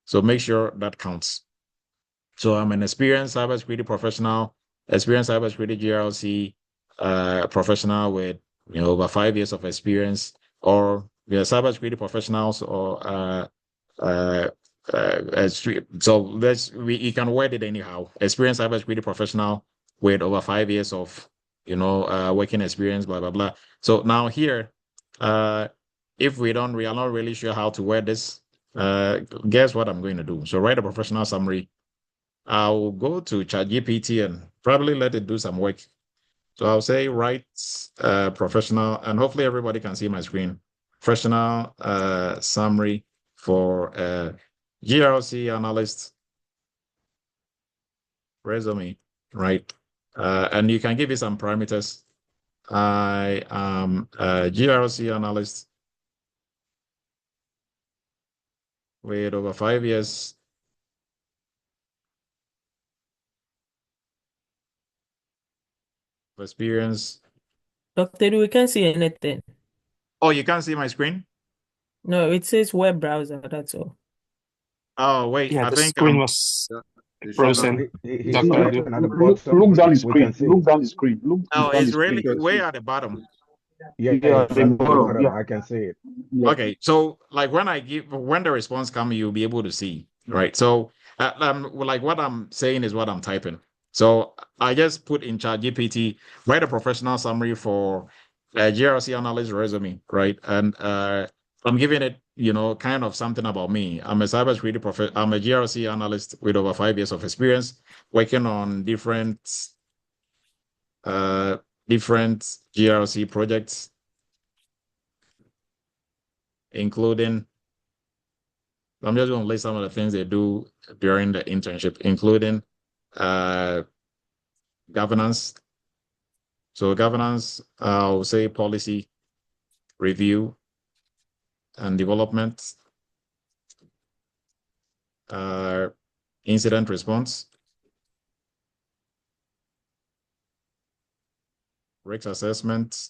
Speaker 1: So make sure that counts. So I'm an experienced cybersecurity professional, experienced cybersecurity GRC professional with over 5 years of experience or we are cybersecurity professionals, or so you can word it anyhow. Experienced cybersecurity professional with over 5 years of working experience, blah blah blah. So now here, if we are not really sure how to word this, guess what I'm going to do? So write a professional summary. I'll go to ChatGPT and probably let it do some work. So I'll say write professional, and hopefully everybody can see my screen. Professional summary for GRC analyst resume, right? And you can give it some parameters. I am a GRC analyst with over 5 years of experience.
Speaker 4: Dr. We can't see anything.
Speaker 1: Oh, you can't see my screen?
Speaker 4: No, it says web browser, that's all.
Speaker 1: Oh, wait,
Speaker 5: Yeah,
Speaker 1: I
Speaker 5: the
Speaker 1: think
Speaker 5: screen was frozen. Dr. Edu.
Speaker 3: Look, look down the screen. Look down the screen. Look
Speaker 1: Oh,
Speaker 3: down
Speaker 1: it's
Speaker 3: the
Speaker 1: really
Speaker 3: screen.
Speaker 1: way at the bottom.
Speaker 3: Yeah, at the bottom. Yeah.
Speaker 6: I can see it.
Speaker 3: Yeah.
Speaker 1: Okay, so like when the response comes, you'll be able to see, right? So like what I'm saying is what I'm typing. So I just put in ChatGPT, write a professional summary for a GRC analyst resume, right? And I'm giving it, kind of something about me. I'm a I'm a GRC analyst with over 5 years of experience working on different GRC projects, including, I'm just going to list some of the things they do during the internship, including governance. So governance, I'll say policy review and development, incident response, risk assessment,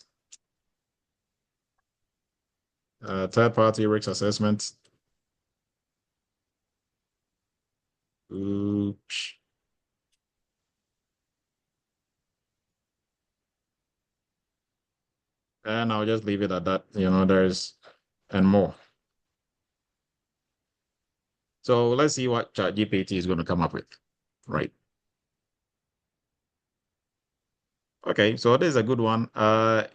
Speaker 1: third-party risk assessment. Oops. And I'll just leave it at that. There's and more. So let's see what ChatGPT is going to come up with, right? Okay, so this is a good one.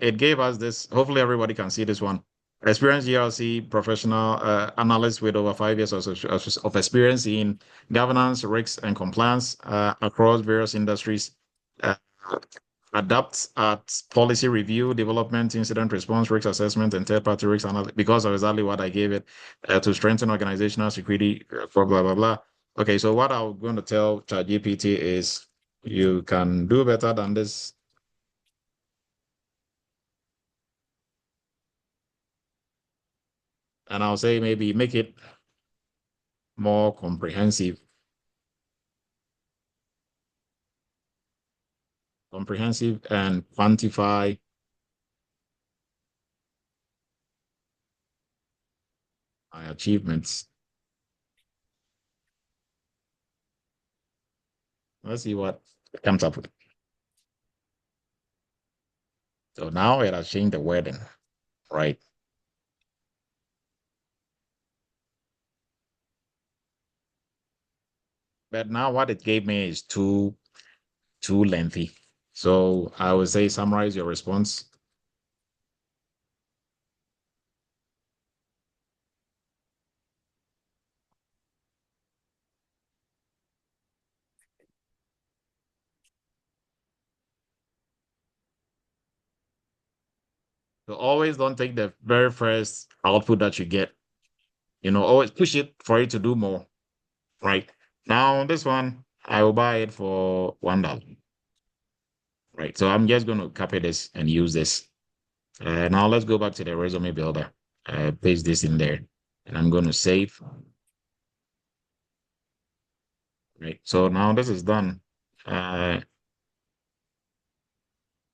Speaker 1: It gave us this. Hopefully, everybody can see this one. Experienced GRC professional analyst with over 5 years of experience in governance, risks, and compliance across various industries. Uh, Adapts at policy review, development, incident response, risk assessment, and third-party risk analysis, because of exactly what I gave it, to strengthen organizational security, blah, blah, blah, blah. Okay, so what I'm going to tell ChatGPT is you can do better than this. And I'll say maybe make it more comprehensive and quantify my achievements. Let's see what it comes up with. So now it has changed the wording, right? But now what it gave me is too lengthy. So I would say summarize your response. So always don't take the very first output that you get. Always push it for it to do more, right? Now this one, I will buy it for $1. Right. So I'm just going to copy this and use this. Now let's go back to the resume builder. Paste this in there, and I'm going to save. Right. So now this is done.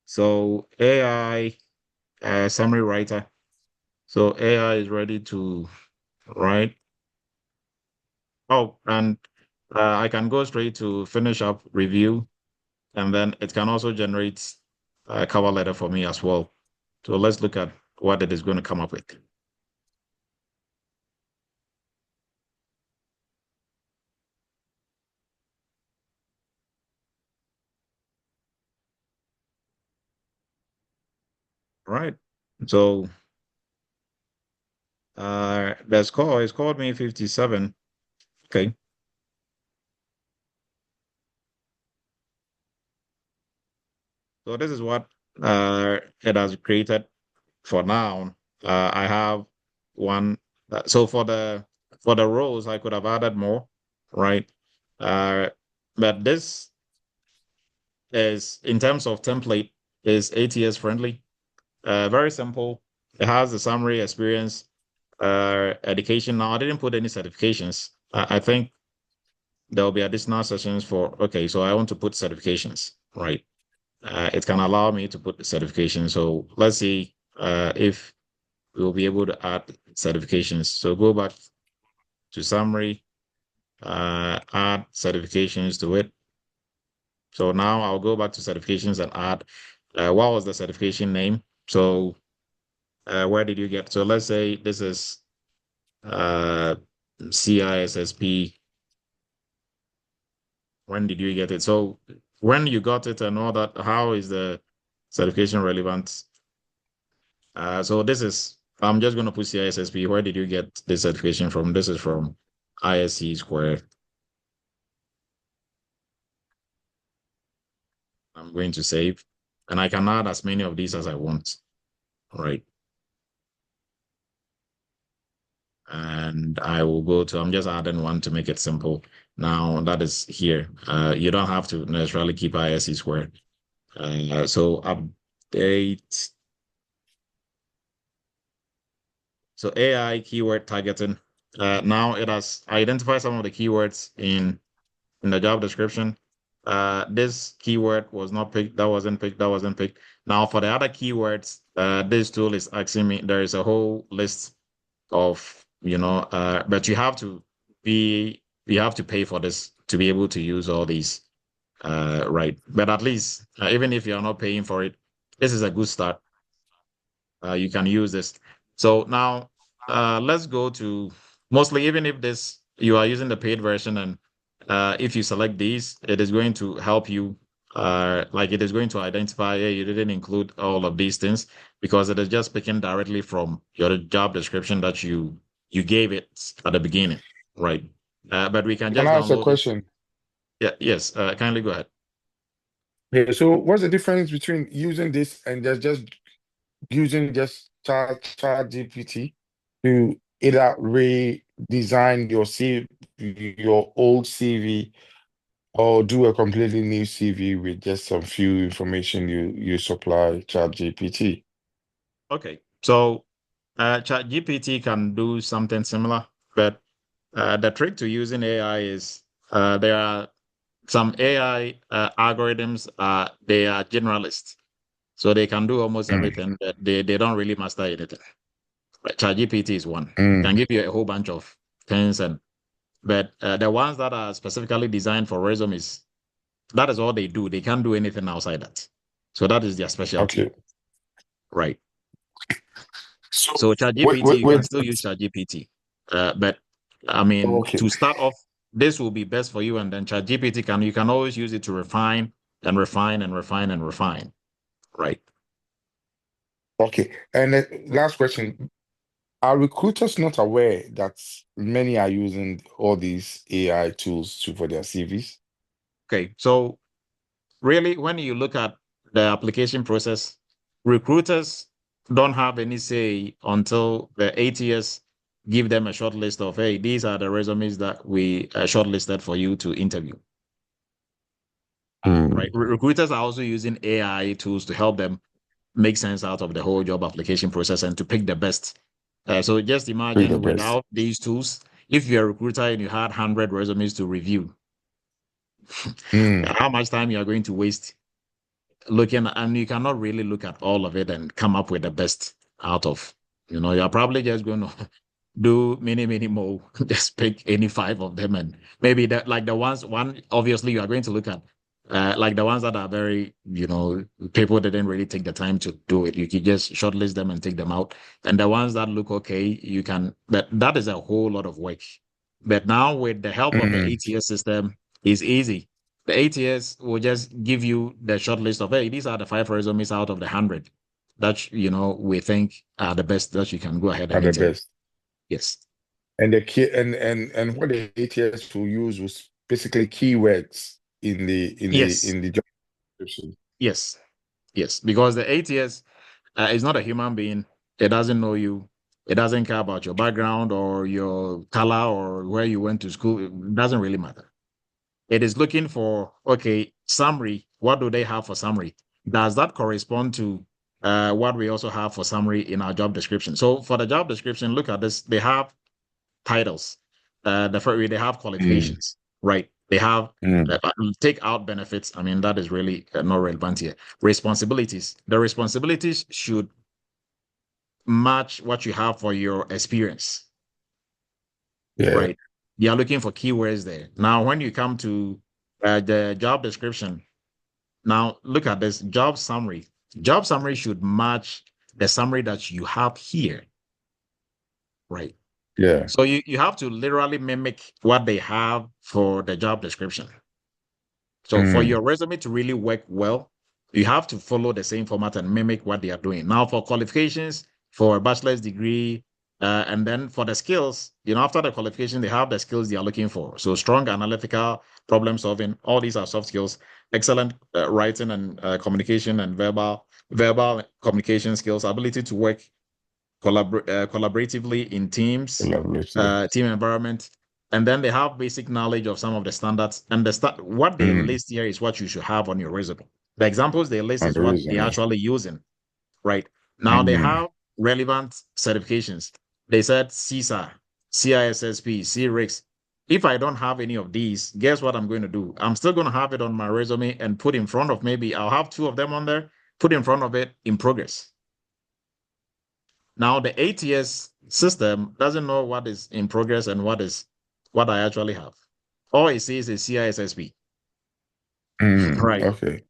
Speaker 1: So AI summary writer. So AI is ready to write. Oh, and I can go straight to finish up review, and then it can also generate a cover letter for me as well. So let's look at what it is going to come up with. Right. So the score is called me 57. Okay. So this is what it has created for now. I have one. So for the rows, I could have added more, right? But this is, in terms of template, is ATS friendly. Very simple. It has the summary, experience, education. Now I didn't put any certifications. I think there will be additional sessions for. Okay, so I want to put certifications, right? It can allow me to put the certification. So let's see if we'll be able to add certifications. So go back to summary, add certifications to it. So now I'll go back to certifications and add what was the certification name. So where did you get? So let's say this is CISSP. When did you get it? So when you got it and all that, how is the certification relevant? So this is, I'm just going to put CISSP. Where did you get this certification from? This is from ISC Square. I'm going to save, and I can add as many of these as I want. All right. And I will go to, I'm just adding one to make it simple. Now that is here. You don't have to necessarily keep ISC Square. So update. So AI keyword targeting. Now it has identified some of the keywords in the job description. This keyword was not picked, that wasn't picked, that wasn't picked. Now for the other keywords, this tool is asking me, there is a whole list of, but you have to pay for this to be able to use all these, right? But at least, even if you're not paying for it, this is a good start. You can use this. So now, let's go to, mostly, even if you are using the paid version, and if you select these, it is going to help you, like it is going to identify, hey, you didn't include all of these things, because it is just picking directly from your job description that you gave it at the beginning, right? But we can
Speaker 6: Can
Speaker 1: just
Speaker 6: I ask a
Speaker 1: download it.
Speaker 6: question?
Speaker 1: Yeah, yes, kindly go ahead.
Speaker 6: Yeah, so what's the difference between using this and just using ChatGPT to either redesign your old CV, or do a completely new CV with just some few information you supply ChatGPT?
Speaker 1: Okay, so ChatGPT can do something similar, but the trick to using AI is there are some AI algorithms. They are generalists, so they can do almost everything, but they don't really master anything. ChatGPT is one. It can give you a whole bunch of things, but the ones that are specifically designed for resumes, that is all they do. They can't do anything outside that. So that is their specialty,
Speaker 6: Okay.
Speaker 1: right?
Speaker 6: So
Speaker 1: So
Speaker 6: wait,
Speaker 1: ChatGPT,
Speaker 6: wait,
Speaker 1: you can
Speaker 6: wait.
Speaker 1: still use ChatGPT, but I mean,
Speaker 6: Okay.
Speaker 1: to start off, this will be best for you, and then ChatGPT you can always use it to refine and refine and refine and refine, right?
Speaker 6: Okay. And last question. Are recruiters not aware that many are using all these AI tools for their CVs?
Speaker 1: Okay, so really, when you look at the application process, recruiters don't have any say until the ATS give them a short list of, hey, these are the resumes that we shortlisted for you to interview. Right. Recruiters are also using AI tools to help them make sense out of the whole job application process and to pick the best. So just
Speaker 6: Pick the
Speaker 1: imagine,
Speaker 6: best.
Speaker 1: without these tools, if you're a recruiter and you had 100 resumes to review, how much time you are going to waste looking, and you cannot really look at all of it and come up with the best out of, you're probably just going to do many more, just pick any 5 of them, and maybe that, like the one, obviously you are going to look at like the ones that are very, people didn't really take the time to do it. You could just shortlist them and take them out. And the ones that look okay, you can, but that is a whole lot of work. But now with the help of the ATS system, it's easy. The ATS will just give you the shortlist of, hey, these are the 5 resumes out of the 100 that, we think are the best that you can go ahead
Speaker 6: Are
Speaker 1: and
Speaker 6: the
Speaker 1: interview.
Speaker 6: best.
Speaker 1: Yes.
Speaker 6: And the key and what the ATS will use was basically keywords in the job description.
Speaker 1: Yes. Because the ATS is not a human being. It doesn't know you. It doesn't care about your background or your color or where you went to school. It doesn't really matter. It is looking for, okay, summary. What do they have for summary? Does that correspond to what we also have for summary in our job description? So for the job description, look at this. They have titles. They have qualifications, right? They have take out benefits. I mean, that is really not relevant here. Responsibilities. The responsibilities should match what you have for your experience.
Speaker 6: Yeah.
Speaker 1: Right. You are looking for keywords there. Now, when you come to the job description, now look at this job summary. Job summary should match the summary that you have here. Right.
Speaker 6: Yeah.
Speaker 1: So you have to literally mimic what they have for the job description. So for your resume to really work well, you have to follow the same format and mimic what they are doing. Now, for qualifications, for a bachelor's degree, and then for the skills, after the qualification, they have the skills they are looking for. So strong analytical problem solving, all these are soft skills, excellent writing and communication and verbal communication skills, ability to work collaboratively in teams, team environment. And then they have basic knowledge of some of the standards. And what they list here is what you should have on your resume. The examples they list is what they're actually using, right? Now they have relevant certifications. They said CISA, CISSP, CRIX. If I don't have any of these, guess what I'm going to do? I'm still going to have it on my resume and put in front of, maybe I'll have 2 of them on there, put in front of it in progress. Now the ATS system doesn't know what is in progress and what I actually have. All it sees is CISSP. Right.
Speaker 6: Okay.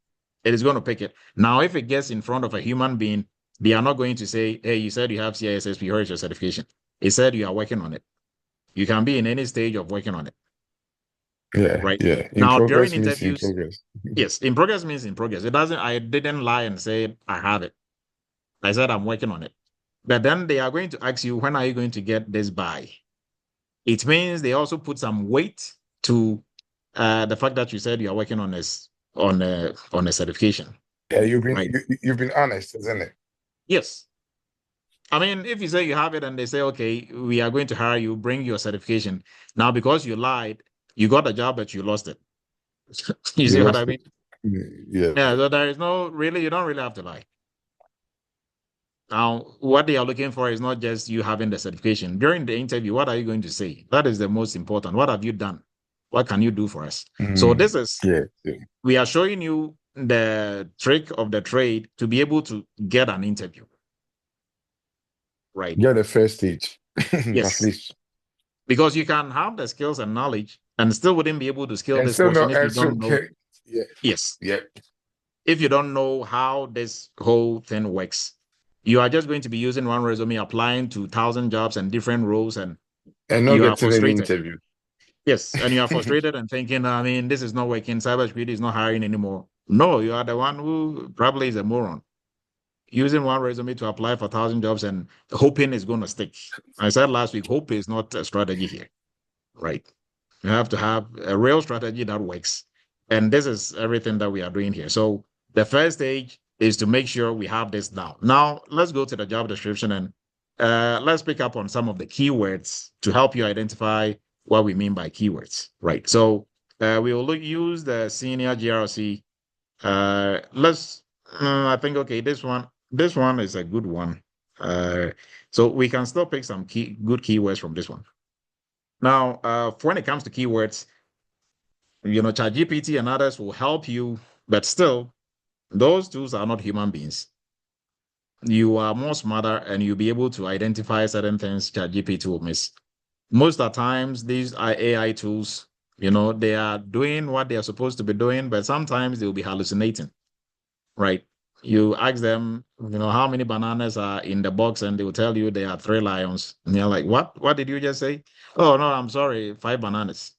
Speaker 1: It is going to pick it. Now, if it gets in front of a human being, they are not going to say, hey, you said you have CISSP, where is your certification? It said you are working on it. You can be in any stage of working on it.
Speaker 6: Yeah.
Speaker 1: Right.
Speaker 6: Yeah.
Speaker 1: Now, during interviews,
Speaker 6: in progress.
Speaker 1: Yes, in progress means in progress. I didn't lie and say I have it. I said I'm working on it. But then they are going to ask you, when are you going to get this by? It means they also put some weight to the fact that you said you are working on this on a certification.
Speaker 6: Yeah, you've been
Speaker 1: Right.
Speaker 6: you've been honest, isn't it?
Speaker 1: Yes. I mean, if you say you have it and they say, okay, we are going to hire you, bring your certification. Now, because you lied, you got a job, but you lost it. You see what I mean?
Speaker 6: Yeah.
Speaker 1: Yeah, so there is you don't really have to lie. Now, what they are looking for is not just you having the certification. During the interview, what are you going to say? That is the most important. What have you done? What can you do for us? So this is, we are showing you the trick of the trade to be able to get an interview. Right.
Speaker 6: Get the first stage.
Speaker 1: Yes.
Speaker 6: At least.
Speaker 1: Because you can have the skills and knowledge and still wouldn't be able to scale
Speaker 6: And
Speaker 1: this
Speaker 6: still
Speaker 1: portion
Speaker 6: no,
Speaker 1: if you
Speaker 6: and still
Speaker 1: don't know.
Speaker 6: yeah.
Speaker 1: Yes.
Speaker 6: Yeah.
Speaker 1: If you don't know how this whole thing works, you are just going to be using one resume, applying to 1,000 jobs and different roles, and
Speaker 6: not
Speaker 1: you are
Speaker 6: getting an
Speaker 1: frustrated.
Speaker 6: interview.
Speaker 1: Yes, and you are frustrated and thinking, I mean, this is not working. Cybersecurity is not hiring anymore. No, you are the one who probably is a moron. Using one resume to apply for 1,000 jobs and hoping it's going to stick. I said last week, hope is not a strategy here, right? You have to have a real strategy that works. And this is everything that we are doing here. So the first stage is to make sure we have this down. Now, let's go to the job description and let's pick up on some of the keywords to help you identify what we mean by keywords, right? So we will use the senior GRC. I think, okay, this one is a good one. So we can still pick some good keywords from this one. Now, when it comes to keywords, ChatGPT and others will help you, but still, those tools are not human beings. You are more smarter and you'll be able to identify certain things ChatGPT will miss. Most of the times, these AI tools You know, they are doing what they are supposed to be doing, but sometimes they'll be hallucinating, right? You ask them, you know, how many bananas are in the box, and they will tell you there are 3 lions. And you're like, what? What did you just say? Oh, no, I'm sorry, 5 bananas.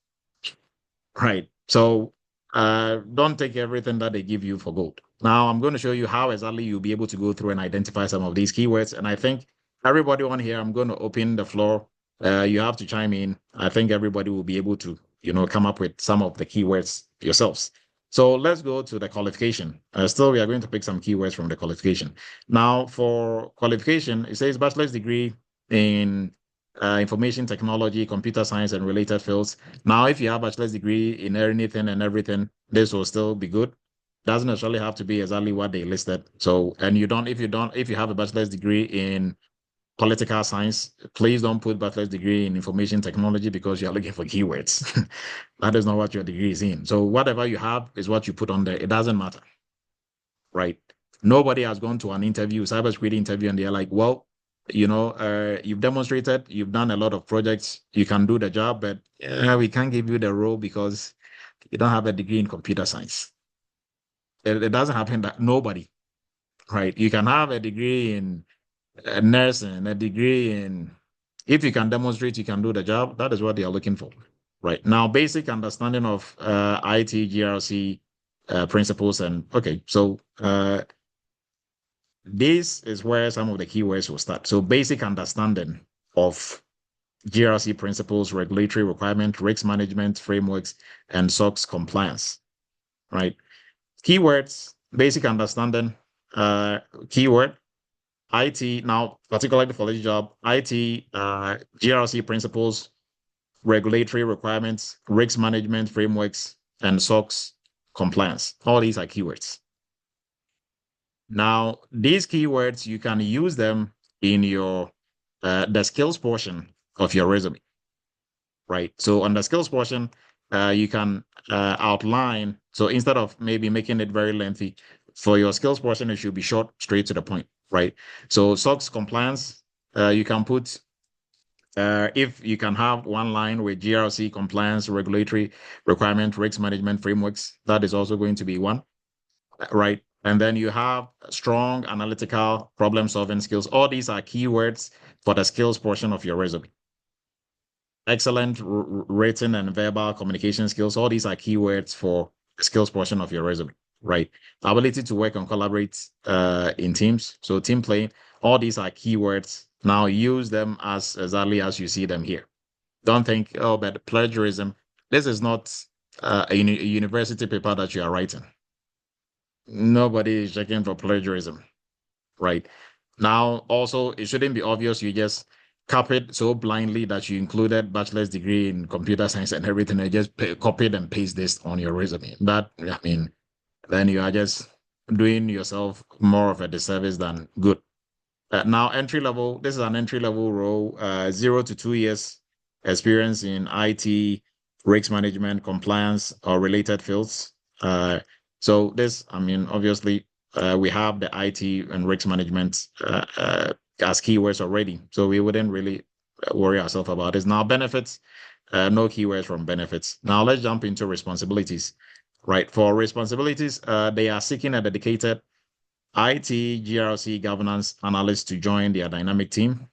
Speaker 1: Right. So don't take everything that they give you for gold. Now I'm going to show you how exactly you'll be able to go through and identify some of these keywords. And I think everybody on here, I'm going to open the floor. You have to chime in. I think everybody will be able to, you know, come up with some of the keywords yourselves. So let's go to the qualification. Still, we are going to pick some keywords from the qualification. Now, for qualification, it says bachelor's degree in information technology, computer science, and related fields. Now, if you have a bachelor's degree in anything and everything, this will still be good. Doesn't necessarily have to be exactly what they listed. So, and if you have a bachelor's degree in political science, please don't put bachelor's degree in information technology because you're looking for keywords. That is not what your degree is in. So whatever you have is what you put on there. It doesn't matter, right? Nobody has gone to an interview, cybersecurity interview, and they're like, well, you know, you've demonstrated, you've done a lot of projects, you can do the job, but we can't give you the role because you don't have a degree in computer science. It doesn't happen that nobody, right? You can have a degree in nursing, a degree in, if you can demonstrate you can do the job, that is what they are looking for, right? Now, basic understanding of IT, GRC principles, and okay, so this is where some of the keywords will start. So basic understanding of GRC principles, regulatory requirement, risk management frameworks, and SOX compliance, right? Keywords, basic understanding, keyword, IT, now particularly for this job, IT, GRC principles, regulatory requirements, risk management frameworks, and SOX compliance. All these are keywords. Now, these keywords, you can use them in your the skills portion of your resume, right? So on the skills portion, you can outline. So instead of maybe making it very lengthy, for your skills portion, it should be short, straight to the point, right? So SOX compliance, you can put if you can have one line with GRC compliance, regulatory requirement, risk management frameworks, that is also going to be one, right? And then you have strong analytical problem solving skills. All these are keywords for the skills portion of your resume. Excellent written and verbal communication skills. All these are keywords for the skills portion of your resume, right? Ability to work and collaborate in teams. So team playing, all these are keywords. Now use them as exactly as you see them here. Don't think, oh, but plagiarism. This is not a university paper that you are writing. Nobody is checking for plagiarism, right? Now, also, it shouldn't be obvious you just copied so blindly that you included bachelor's degree in computer science and everything and just copied and paste this on your resume. That, I mean, then you are just doing yourself more of a disservice than good. Now, entry level, this is an entry level role, 0 to 2 years experience in IT, risk management, compliance, or related fields. So this, I mean, obviously, we have the IT and risk management as keywords already. So we wouldn't really worry ourselves about this. Now, benefits, no keywords from benefits. Now, let's jump into responsibilities. Right. For responsibilities, they are seeking a dedicated IT, GRC governance analyst to join their dynamic team,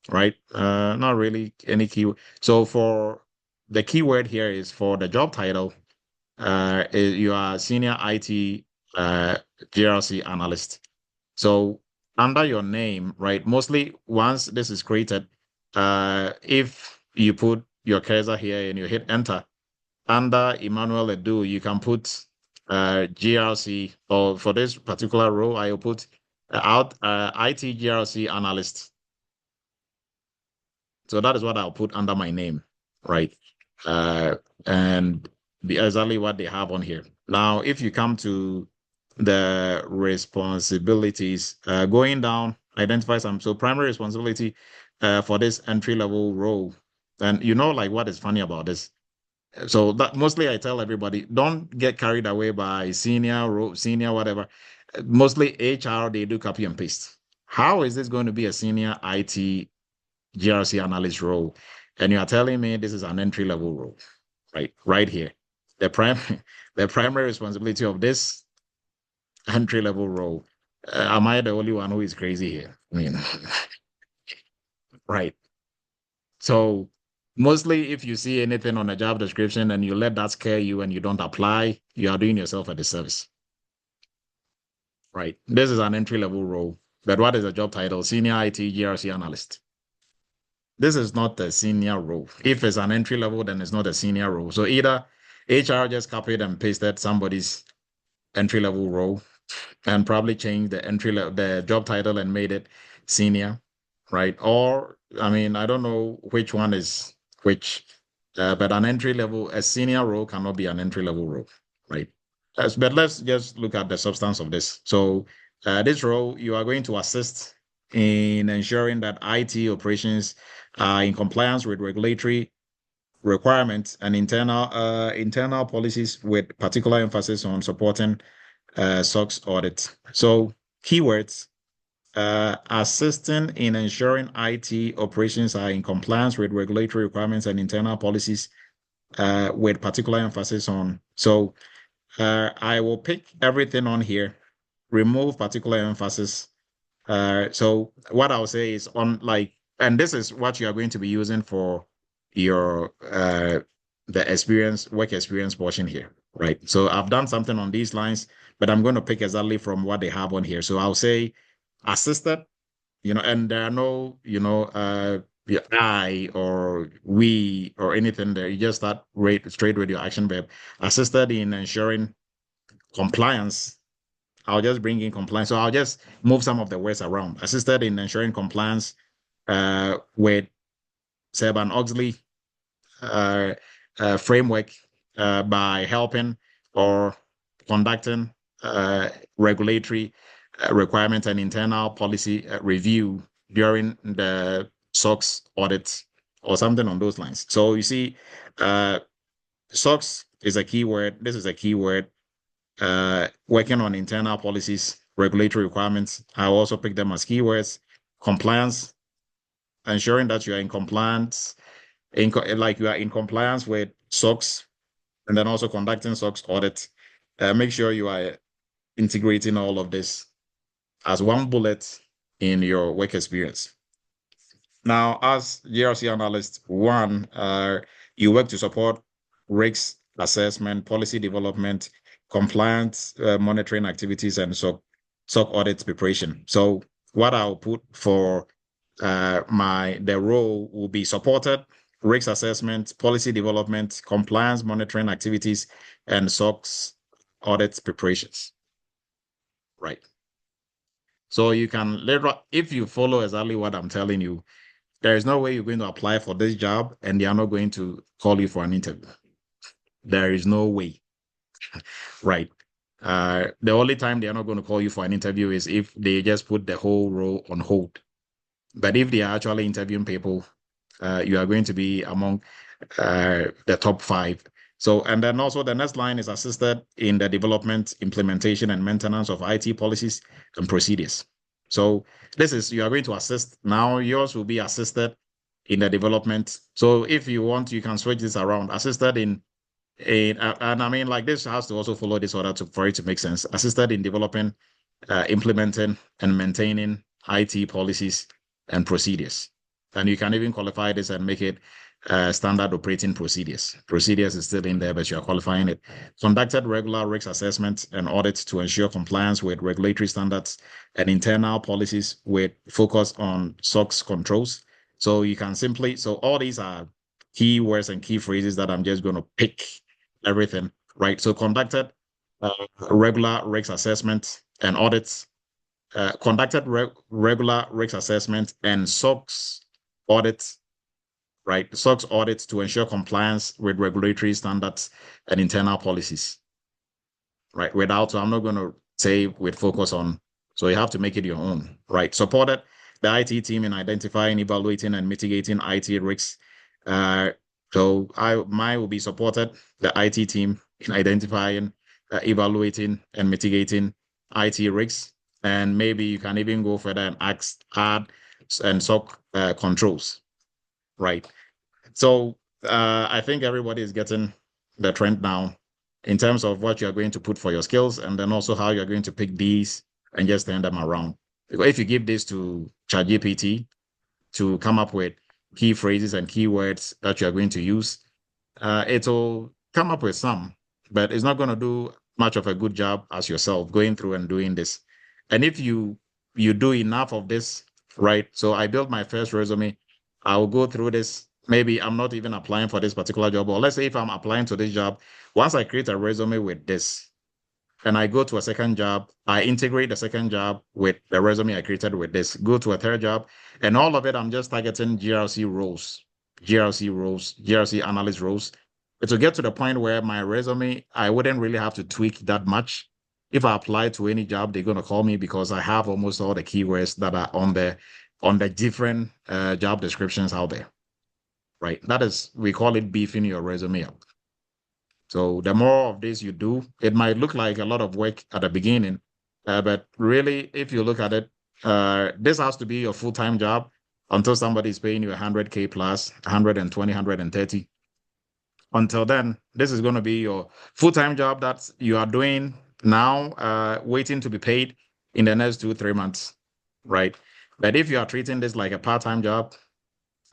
Speaker 1: right? Not really any key. So for the keyword here is for the job title, you are senior IT GRC analyst. So under your name, right? Mostly once this is created, if you put your cursor here and you hit enter, under Emmanuel Edu, you can put GRC, or for this particular role, I will put IT GRC analyst. So that is what I'll put under my name, right? And exactly what they have on here. Now, if you come to the responsibilities, going down, identify some. So primary responsibility for this entry-level role. And you know, like what is funny about this? So that mostly I tell everybody, don't get carried away by senior, whatever. Mostly HR, they do copy and paste. How is this going to be a senior IT GRC analyst role? And you are telling me this is an entry level role. right here. The the primary responsibility of this entry-level role. Am I the only one who is crazy here? I mean, right. So mostly if you see anything on a job description and you let that scare you and you don't apply, you are doing yourself a disservice. Right. This is an entry-level role. But what is the job title? Senior IT GRC analyst. This is not a senior role. If it's an entry level, then it's not a senior role. So either HR just copied and pasted somebody's entry level role and probably changed the job title and made it senior, right? Or I mean, I don't know which one is which, but an entry level, a senior role cannot be an entry level role, right? But let's just look at the substance of this. So this role, you are going to assist in ensuring that IT operations are in compliance with regulatory requirements and internal policies, with particular emphasis on supporting SOX audit. So keywords: assisting in ensuring IT operations are in compliance with regulatory requirements and internal policies, with particular emphasis on. So I will pick everything on here, remove particular emphasis. So what I'll say is on like, and this is what you are going to be using for your the work experience portion here, right? So I've done something on these lines, but I'm going to pick exactly from what they have on here. So I'll say assisted, and there are no, I or we or anything there. You just start straight with your action verb. Assisted in ensuring compliance. I'll just bring in compliance. So I'll just move some of the words around. Assisted in ensuring compliance with Sarbanes-Oxley framework by helping or conducting regulatory requirements and internal policy review during the SOX audit or something on those lines. So you see, SOX is a keyword. This is a keyword. Working on internal policies, regulatory requirements. I also pick them as keywords. Compliance, ensuring that you are in compliance, like you are in compliance with SOX, and then also conducting SOX audit. Make sure you are integrating all of this as one bullet in your work experience. Now, as GRC analyst one, you work to support risk assessment, policy development, compliance monitoring activities, and SOC audit preparation. So what I'll put for the role will be supported risk assessment, policy development, compliance monitoring activities, and SOX audit preparations. Right. So you can later, if you follow exactly what I'm telling you, there is no way you're going to apply for this job and they are not going to call you for an interview. There is no way. Right. The only time they are not going to call you for an interview is if they just put the whole role on hold. But if they are actually interviewing people, you are going to be among the top 5. So, and then also the next line is assisted in the development, implementation, and maintenance of IT policies and procedures. So this is, you are going to assist. Now yours will be assisted in the development. So if you want, you can switch this around. Assisted in and I mean, like, this has to also follow this order for it to make sense. Assisted in developing, implementing, and maintaining IT policies and procedures. And you can even qualify this and make it standard operating procedures. Procedures is still in there, but you are qualifying it. Conducted regular risk assessments and audits to ensure compliance with regulatory standards and internal policies with focus on SOX controls. So you can simply, so all these are keywords and key phrases that I'm just going to pick everything, right? So conducted regular risk assessment and audits, conducted regular risk assessment and SOX audits, right? SOX audits to ensure compliance with regulatory standards and internal policies, right? So I'm not going to say with focus on, so you have to make it your own, right? Supported the IT team in identifying, evaluating, and mitigating IT risks. So mine will be supported the IT team in identifying, evaluating, and mitigating IT risks. And maybe you can even go further and add and SOC controls, right? So I think everybody is getting the trend now in terms of what you're going to put for your skills, and then also how you're going to pick these and just turn them around. Because if you give this to ChatGPT to come up with key phrases and keywords that you're going to use, it'll come up with some, but it's not going to do much of a good job as yourself going through and doing this. And if you do enough of this, right? So I built my first resume. I'll go through this. Maybe I'm not even applying for this particular job, or let's say if I'm applying to this job, once I create a resume with this, and I go to a second job, I integrate the second job with the resume I created with this, go to a third job, and all of it, I'm just targeting GRC roles, GRC analyst roles. To get to the point where my resume, I wouldn't really have to tweak that much. If I apply to any job, they're going to call me because I have almost all the keywords that are on the different job descriptions out there, right? That is, we call it beefing your resume up. So the more of this you do, it might look like a lot of work at the beginning, but really, if you look at it, this has to be your full-time job until somebody is paying you 100K plus, 120, 130. Until then, this is going to be your full-time job that you are doing now, waiting to be paid in the next 2-3 months, right? But if you are treating this like a part-time job,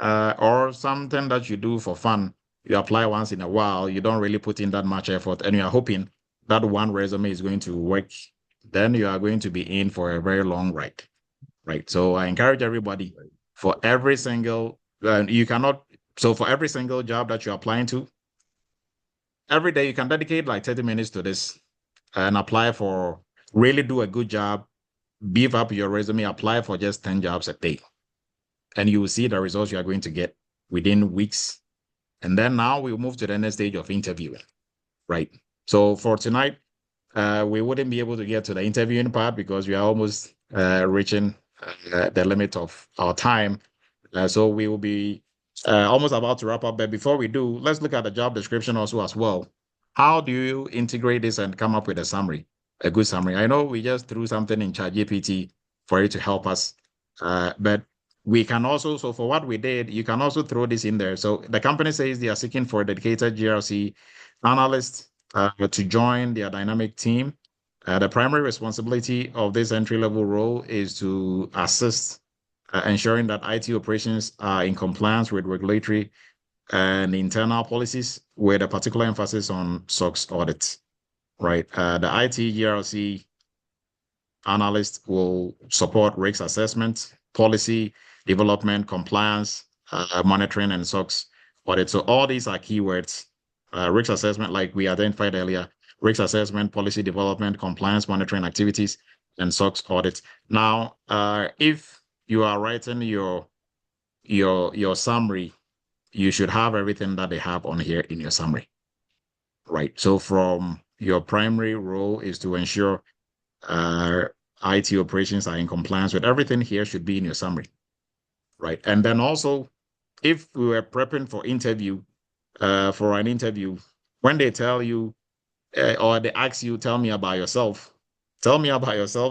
Speaker 1: or something that you do for fun, you apply once in a while, you don't really put in that much effort, and you are hoping that one resume is going to work, then you are going to be in for a very long ride, right? So I encourage everybody for every single, for every single job that you're applying to, every day you can dedicate like 30 minutes to this and apply for, really do a good job, beef up your resume, apply for just 10 jobs a day. And you will see the results you are going to get within weeks. And then now we'll move to the next stage of interviewing, right? So for tonight, we wouldn't be able to get to the interviewing part because we are almost reaching the limit of our time. So we will be almost about to wrap up. But before we do, let's look at the job description also as well. How do you integrate this and come up with a summary, a good summary? I know we just threw something in ChatGPT for it to help us, but we can also, so for what we did, you can also throw this in there. So the company says they are seeking for a dedicated GRC analyst to join their dynamic team. The primary responsibility of this entry-level role is to assist ensuring that IT operations are in compliance with regulatory and internal policies with a particular emphasis on SOX audits, right? The IT GRC analyst will support risk assessment, policy development, compliance, monitoring, and SOX audit. So all these are keywords. Risk assessment, like we identified earlier, risk assessment, policy development, compliance monitoring activities, and SOX audit. Now, if you are writing your summary, you should have everything that they have on here in your summary, right? So from your primary role is to ensure IT operations are in compliance with everything here should be in your summary, right? And then also, if we were prepping for an interview, when they tell you or they ask you, tell me about yourself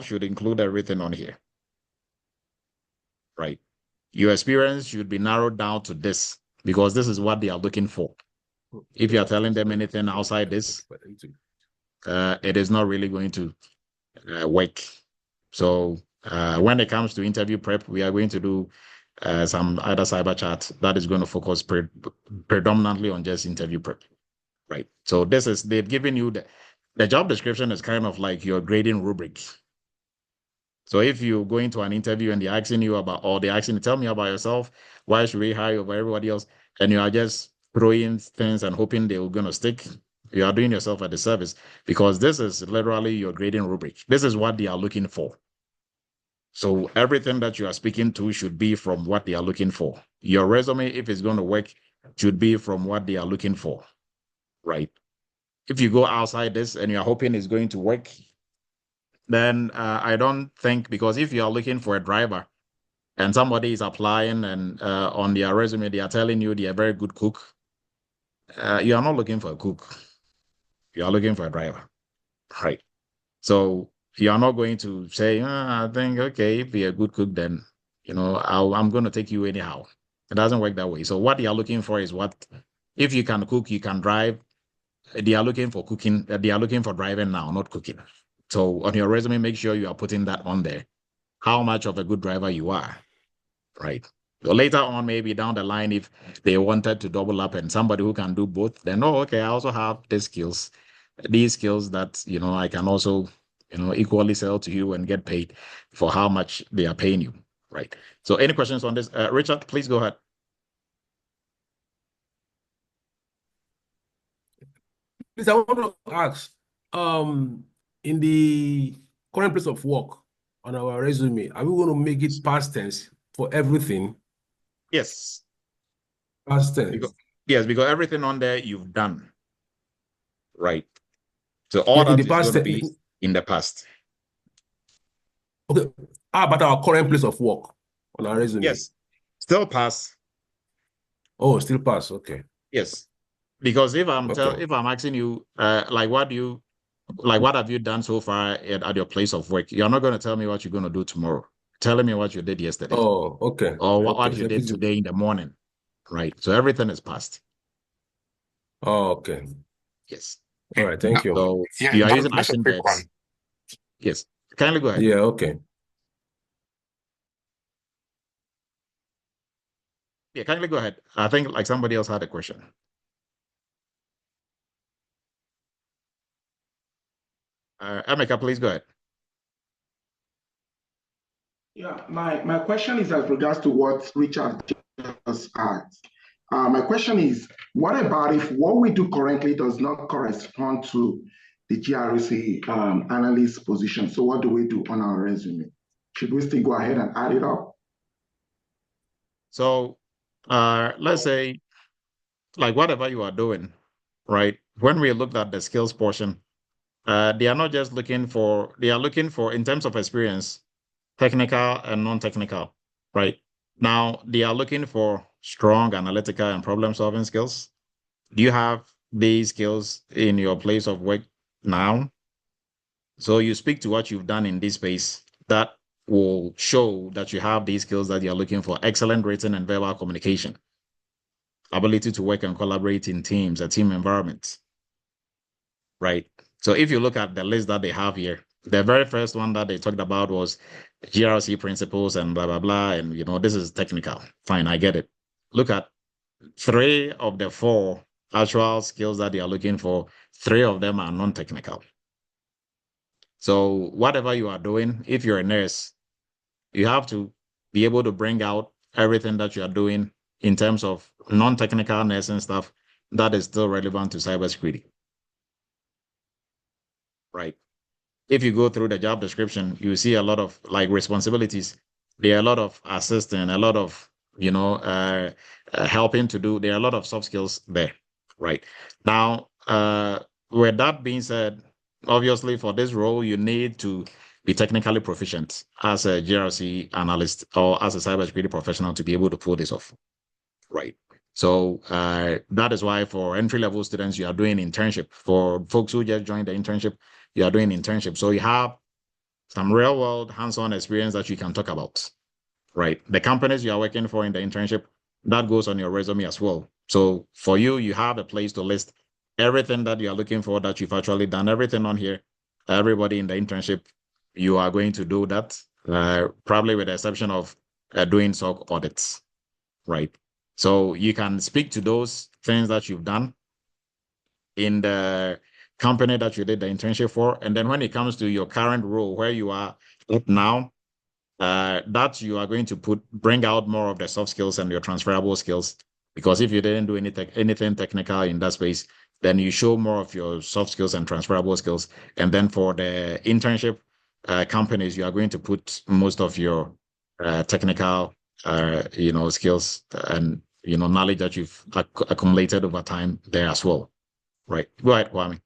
Speaker 1: should include everything on here, right? Your experience should be narrowed down to this because this is what they are looking for. If you are telling them anything outside this, it is not really going to work. So when it comes to interview prep, we are going to do some other cyber chat that is going to focus predominantly on just interview prep, right? So they've given you the job description is kind of like your grading rubric. So if you go into an interview and they're asking you tell me about yourself, why should we hire you over everybody else? And you are just throwing things and hoping they're going to stick, you are doing yourself a disservice because this is literally your grading rubric. This is what they are looking for. So everything that you are speaking to should be from what they are looking for. Your resume, if it's going to work, should be from what they are looking for, right? If you go outside this and you're hoping it's going to work, then I don't think, because if you are looking for a driver and somebody is applying and on their resume, they are telling you they are a very good cook, you are not looking for a cook. You are looking for a driver, right? So you are not going to say, I think, okay, if you're a good cook, then, I'm going to take you anyhow. It doesn't work that way. So what you are looking for is what If you can cook, you can drive. They are looking for cooking. They are looking for driving now, not cooking. So on your resume, make sure you are putting that on there. How much of a good driver you are, right? So later on, maybe down the line, if they wanted to double up and somebody who can do both, then okay, I also have these skills that I can also equally sell to you and get paid for how much they are paying you, right? So any questions on this? Richard, please go ahead.
Speaker 7: Please, I want to ask, in the current place of work on our resume, are we going to make it past tense for everything?
Speaker 1: Yes.
Speaker 7: Past tense.
Speaker 1: Because everything on there you've done, right? So all
Speaker 7: in
Speaker 1: that
Speaker 7: the
Speaker 1: is
Speaker 7: past
Speaker 1: going to be in the past.
Speaker 7: Okay. How about our current place of work on our resume?
Speaker 1: Yes. Still pass.
Speaker 7: Oh, still pass. Okay.
Speaker 1: Yes. Because if I'm asking you, what have you done so far at your place of work? You're not going to tell me what you're going to do tomorrow. Telling me what you did yesterday.
Speaker 7: Oh, okay.
Speaker 1: Or what
Speaker 7: Okay.
Speaker 1: you did today in the morning. Right. So everything is past.
Speaker 7: Oh, okay.
Speaker 1: Yes.
Speaker 7: All right. Thank you.
Speaker 1: So you are using action verbs. Yes. Kindly go ahead.
Speaker 7: Yeah, okay.
Speaker 1: Yeah, kindly go ahead. I think somebody else had a question. Emeka, please go ahead.
Speaker 8: Yeah, my question is as regards to what Richard just asked. My question is, what about if what we do currently does not correspond to the GRC analyst position? So what do we do on our resume? Should we still go ahead and add it up?
Speaker 1: So let's say, whatever you are doing, right? When we looked at the skills portion, they are not just looking for, they are looking for, in terms of experience, technical and non-technical, right? Now, they are looking for strong analytical and problem-solving skills. Do you have these skills in your place of work now? So you speak to what you've done in this space that will show that you have these skills that you're looking for: excellent written and verbal communication, ability to work and collaborate in teams, a team environment, right? So if you look at the list that they have here, the very first one that they talked about was GRC principles and blah, blah, blah. And, this is technical. Fine, I get it. Look at 3 of the 4 actual skills that they are looking for. 3 of them are non-technical. So whatever you are doing, if you're a nurse, you have to be able to bring out everything that you are doing in terms of non-technical nursing stuff that is still relevant to cybersecurity. Right. If you go through the job description, you see a lot of responsibilities. There are a lot of assisting, a lot of, helping to do. There are a lot of soft skills there. Right. Now, with that being said, obviously for this role, you need to be technically proficient as a GRC analyst or as a cybersecurity professional to be able to pull this off. Right. So that is why for entry-level students, you are doing internship. For folks who just joined the internship, you are doing internship. So you have some real-world hands-on experience that you can talk about, right? The companies you are working for in the internship, that goes on your resume as well. So for you, you have a place to list everything that you are looking for that you've actually done, everything on here. Everybody in the internship, you are going to do that, probably with the exception of doing SOC audits, right? So you can speak to those things that you've done in the company that you did the internship for. And then when it comes to your current role, where you are now, that you are going to bring out more of the soft skills and your transferable skills. Because if you didn't do anything technical in that space, then you show more of your soft skills and transferable skills. And then for the internship companies, you are going to put most of your technical skills and knowledge that you've accumulated over time there as well. Right. Go ahead, Kwame.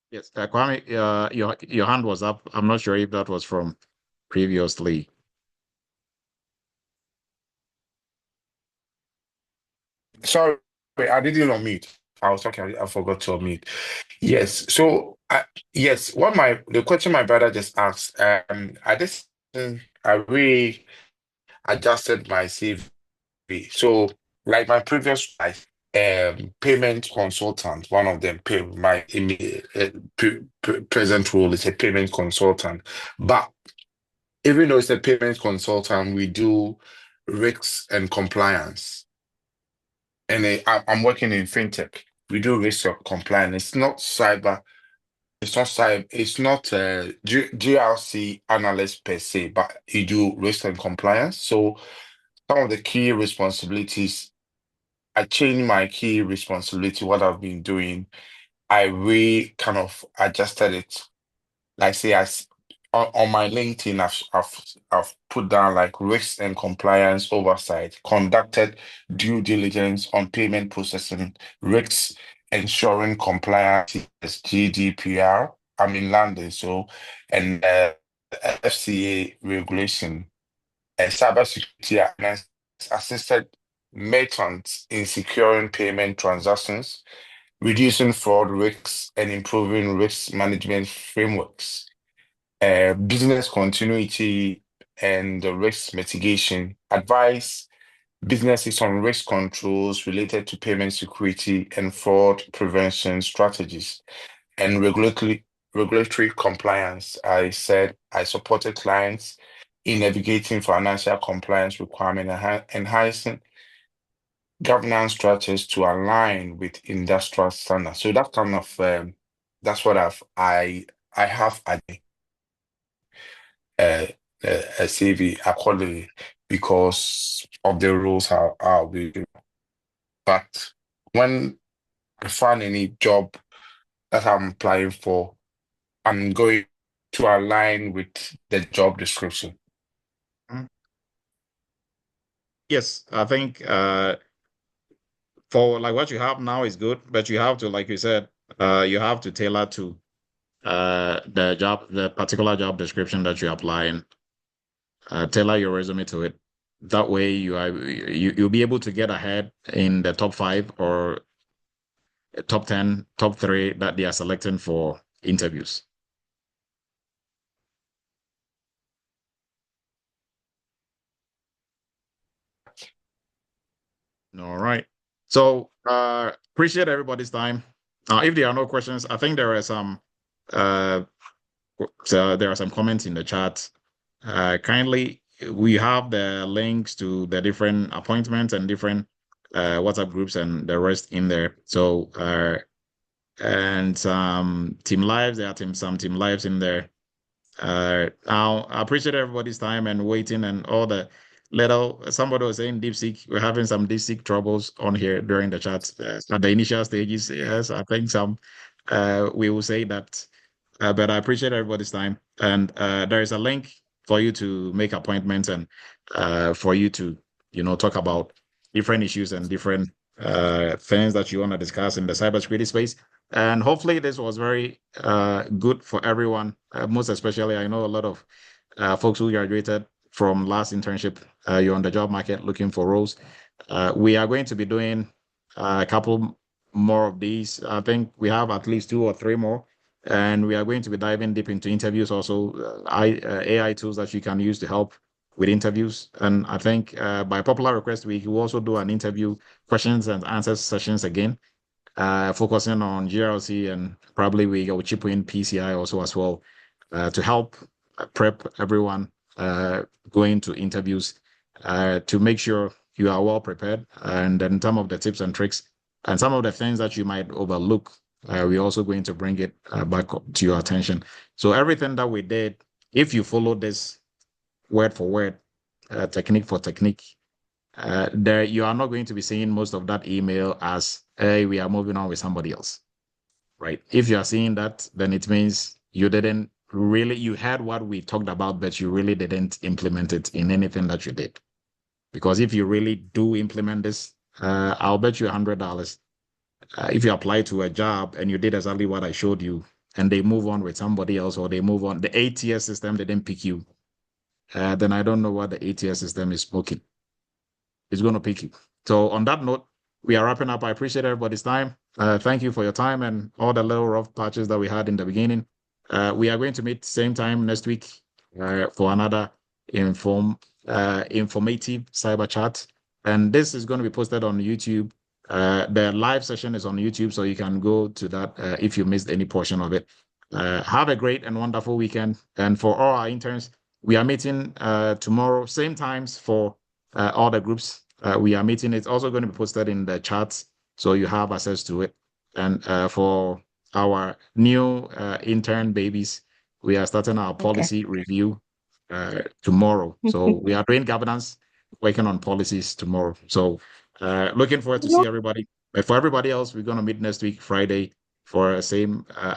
Speaker 1: Yes, Kwame, your hand was up. I'm not sure if that was from previously.
Speaker 6: Sorry, I didn't unmute. I was talking, I forgot to unmute. Yes, so Yes, the question my brother just asked, I just I really adjusted my CV. So, like my previous life, payment consultant, one of them, my present role is a payment consultant. But even though it's a payment consultant, we do risks and compliance. And I'm working in fintech. We do risk and compliance. It's not GRC analyst per se, but you do risk and compliance. So some of the key responsibilities, I changed my key responsibility, what I've been doing. I really kind of adjusted it. Like say on my LinkedIn, I've put down like risk and compliance oversight, conducted due diligence on payment processing, risks, ensuring compliance with GDPR. I'm in London, so and FCA regulation, cybersecurity and assisted merchants in securing payment transactions, reducing fraud risks, and improving risk management frameworks, business continuity and the risk mitigation, advise businesses on risk controls related to payment security and fraud prevention strategies, and regulatory compliance. I said I supported clients in navigating financial compliance requirements, enhancing governance structures to align with industrial standards. So that kind of that's what I have a, a CV accordingly because of the rules I'll be doing. But when I find any job that I'm applying for, I'm going to align with the job description.
Speaker 1: Yes, I think for like what you have now is good, but you have to, like you said, you have to tailor to the particular job description that you apply and tailor your resume to it. That way you'll be able to get ahead in the top 5 or top 10, top 3 that they are selecting for interviews. All right. So appreciate everybody's time. If there are no questions, I think there are some comments in the chat. Kindly, we have the links to the different appointments and different WhatsApp groups and the rest in there. So and some team lives, there are some team lives in there. I appreciate everybody's time and waiting and all the little. Somebody was saying DeepSeek. We're having some DeepSeek troubles on here during the chat at the initial stages. Yes, I think some. We will say that, but I appreciate everybody's time. And there is a link for you to make appointments and for you to talk about different issues and different things that you want to discuss in the cybersecurity space. And hopefully this was very good for everyone. Most especially, I know a lot of folks who graduated from last internship. You're on the job market looking for roles. We are going to be doing a couple more of these. I think we have at least 2 or 3 more. And we are going to be diving deep into interviews also, AI tools that you can use to help with interviews. And I think by popular request, we will also do an interview questions and answers sessions again, focusing on GRC, and probably we will chip in PCI also as well to help prep everyone going to interviews to make sure you are well prepared. And then some of the tips and tricks and some of the things that you might overlook, we're also going to bring it back to your attention. So everything that we did, if you follow this word for word, technique for technique, there you are not going to be seeing most of that email as, hey, we are moving on with somebody else, right? If you are seeing that, then it means you didn't really, you had what we talked about, but you really didn't implement it in anything that you did. Because if you really do implement this, I'll bet you $100. If you apply to a job and you did exactly what I showed you, and they move on with somebody else, or they move on, the ATS system didn't pick you, then I don't know what the ATS system is smoking. It's going to pick you. So on that note, we are wrapping up. I appreciate everybody's time. Thank you for your time and all the little rough patches that we had in the beginning. We are going to meet same time next week for another informative cyber chat. And this is going to be posted on YouTube. The live session is on YouTube, so you can go to that if you missed any portion of it. Have a great and wonderful weekend. And for all our interns, we are meeting tomorrow, same times for all the groups. We are meeting. It's also going to be posted in the chats, so you have access to it. And for our new intern babies, we are starting our policy review tomorrow. So we are doing governance, working on policies tomorrow. So looking forward to see everybody. But for everybody else, we're going to meet next week, Friday, for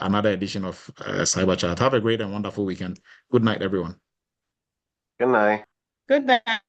Speaker 1: another edition of Cyber Chat. Have a great and wonderful weekend. Good night, everyone.
Speaker 5: Good night.
Speaker 9: Good night.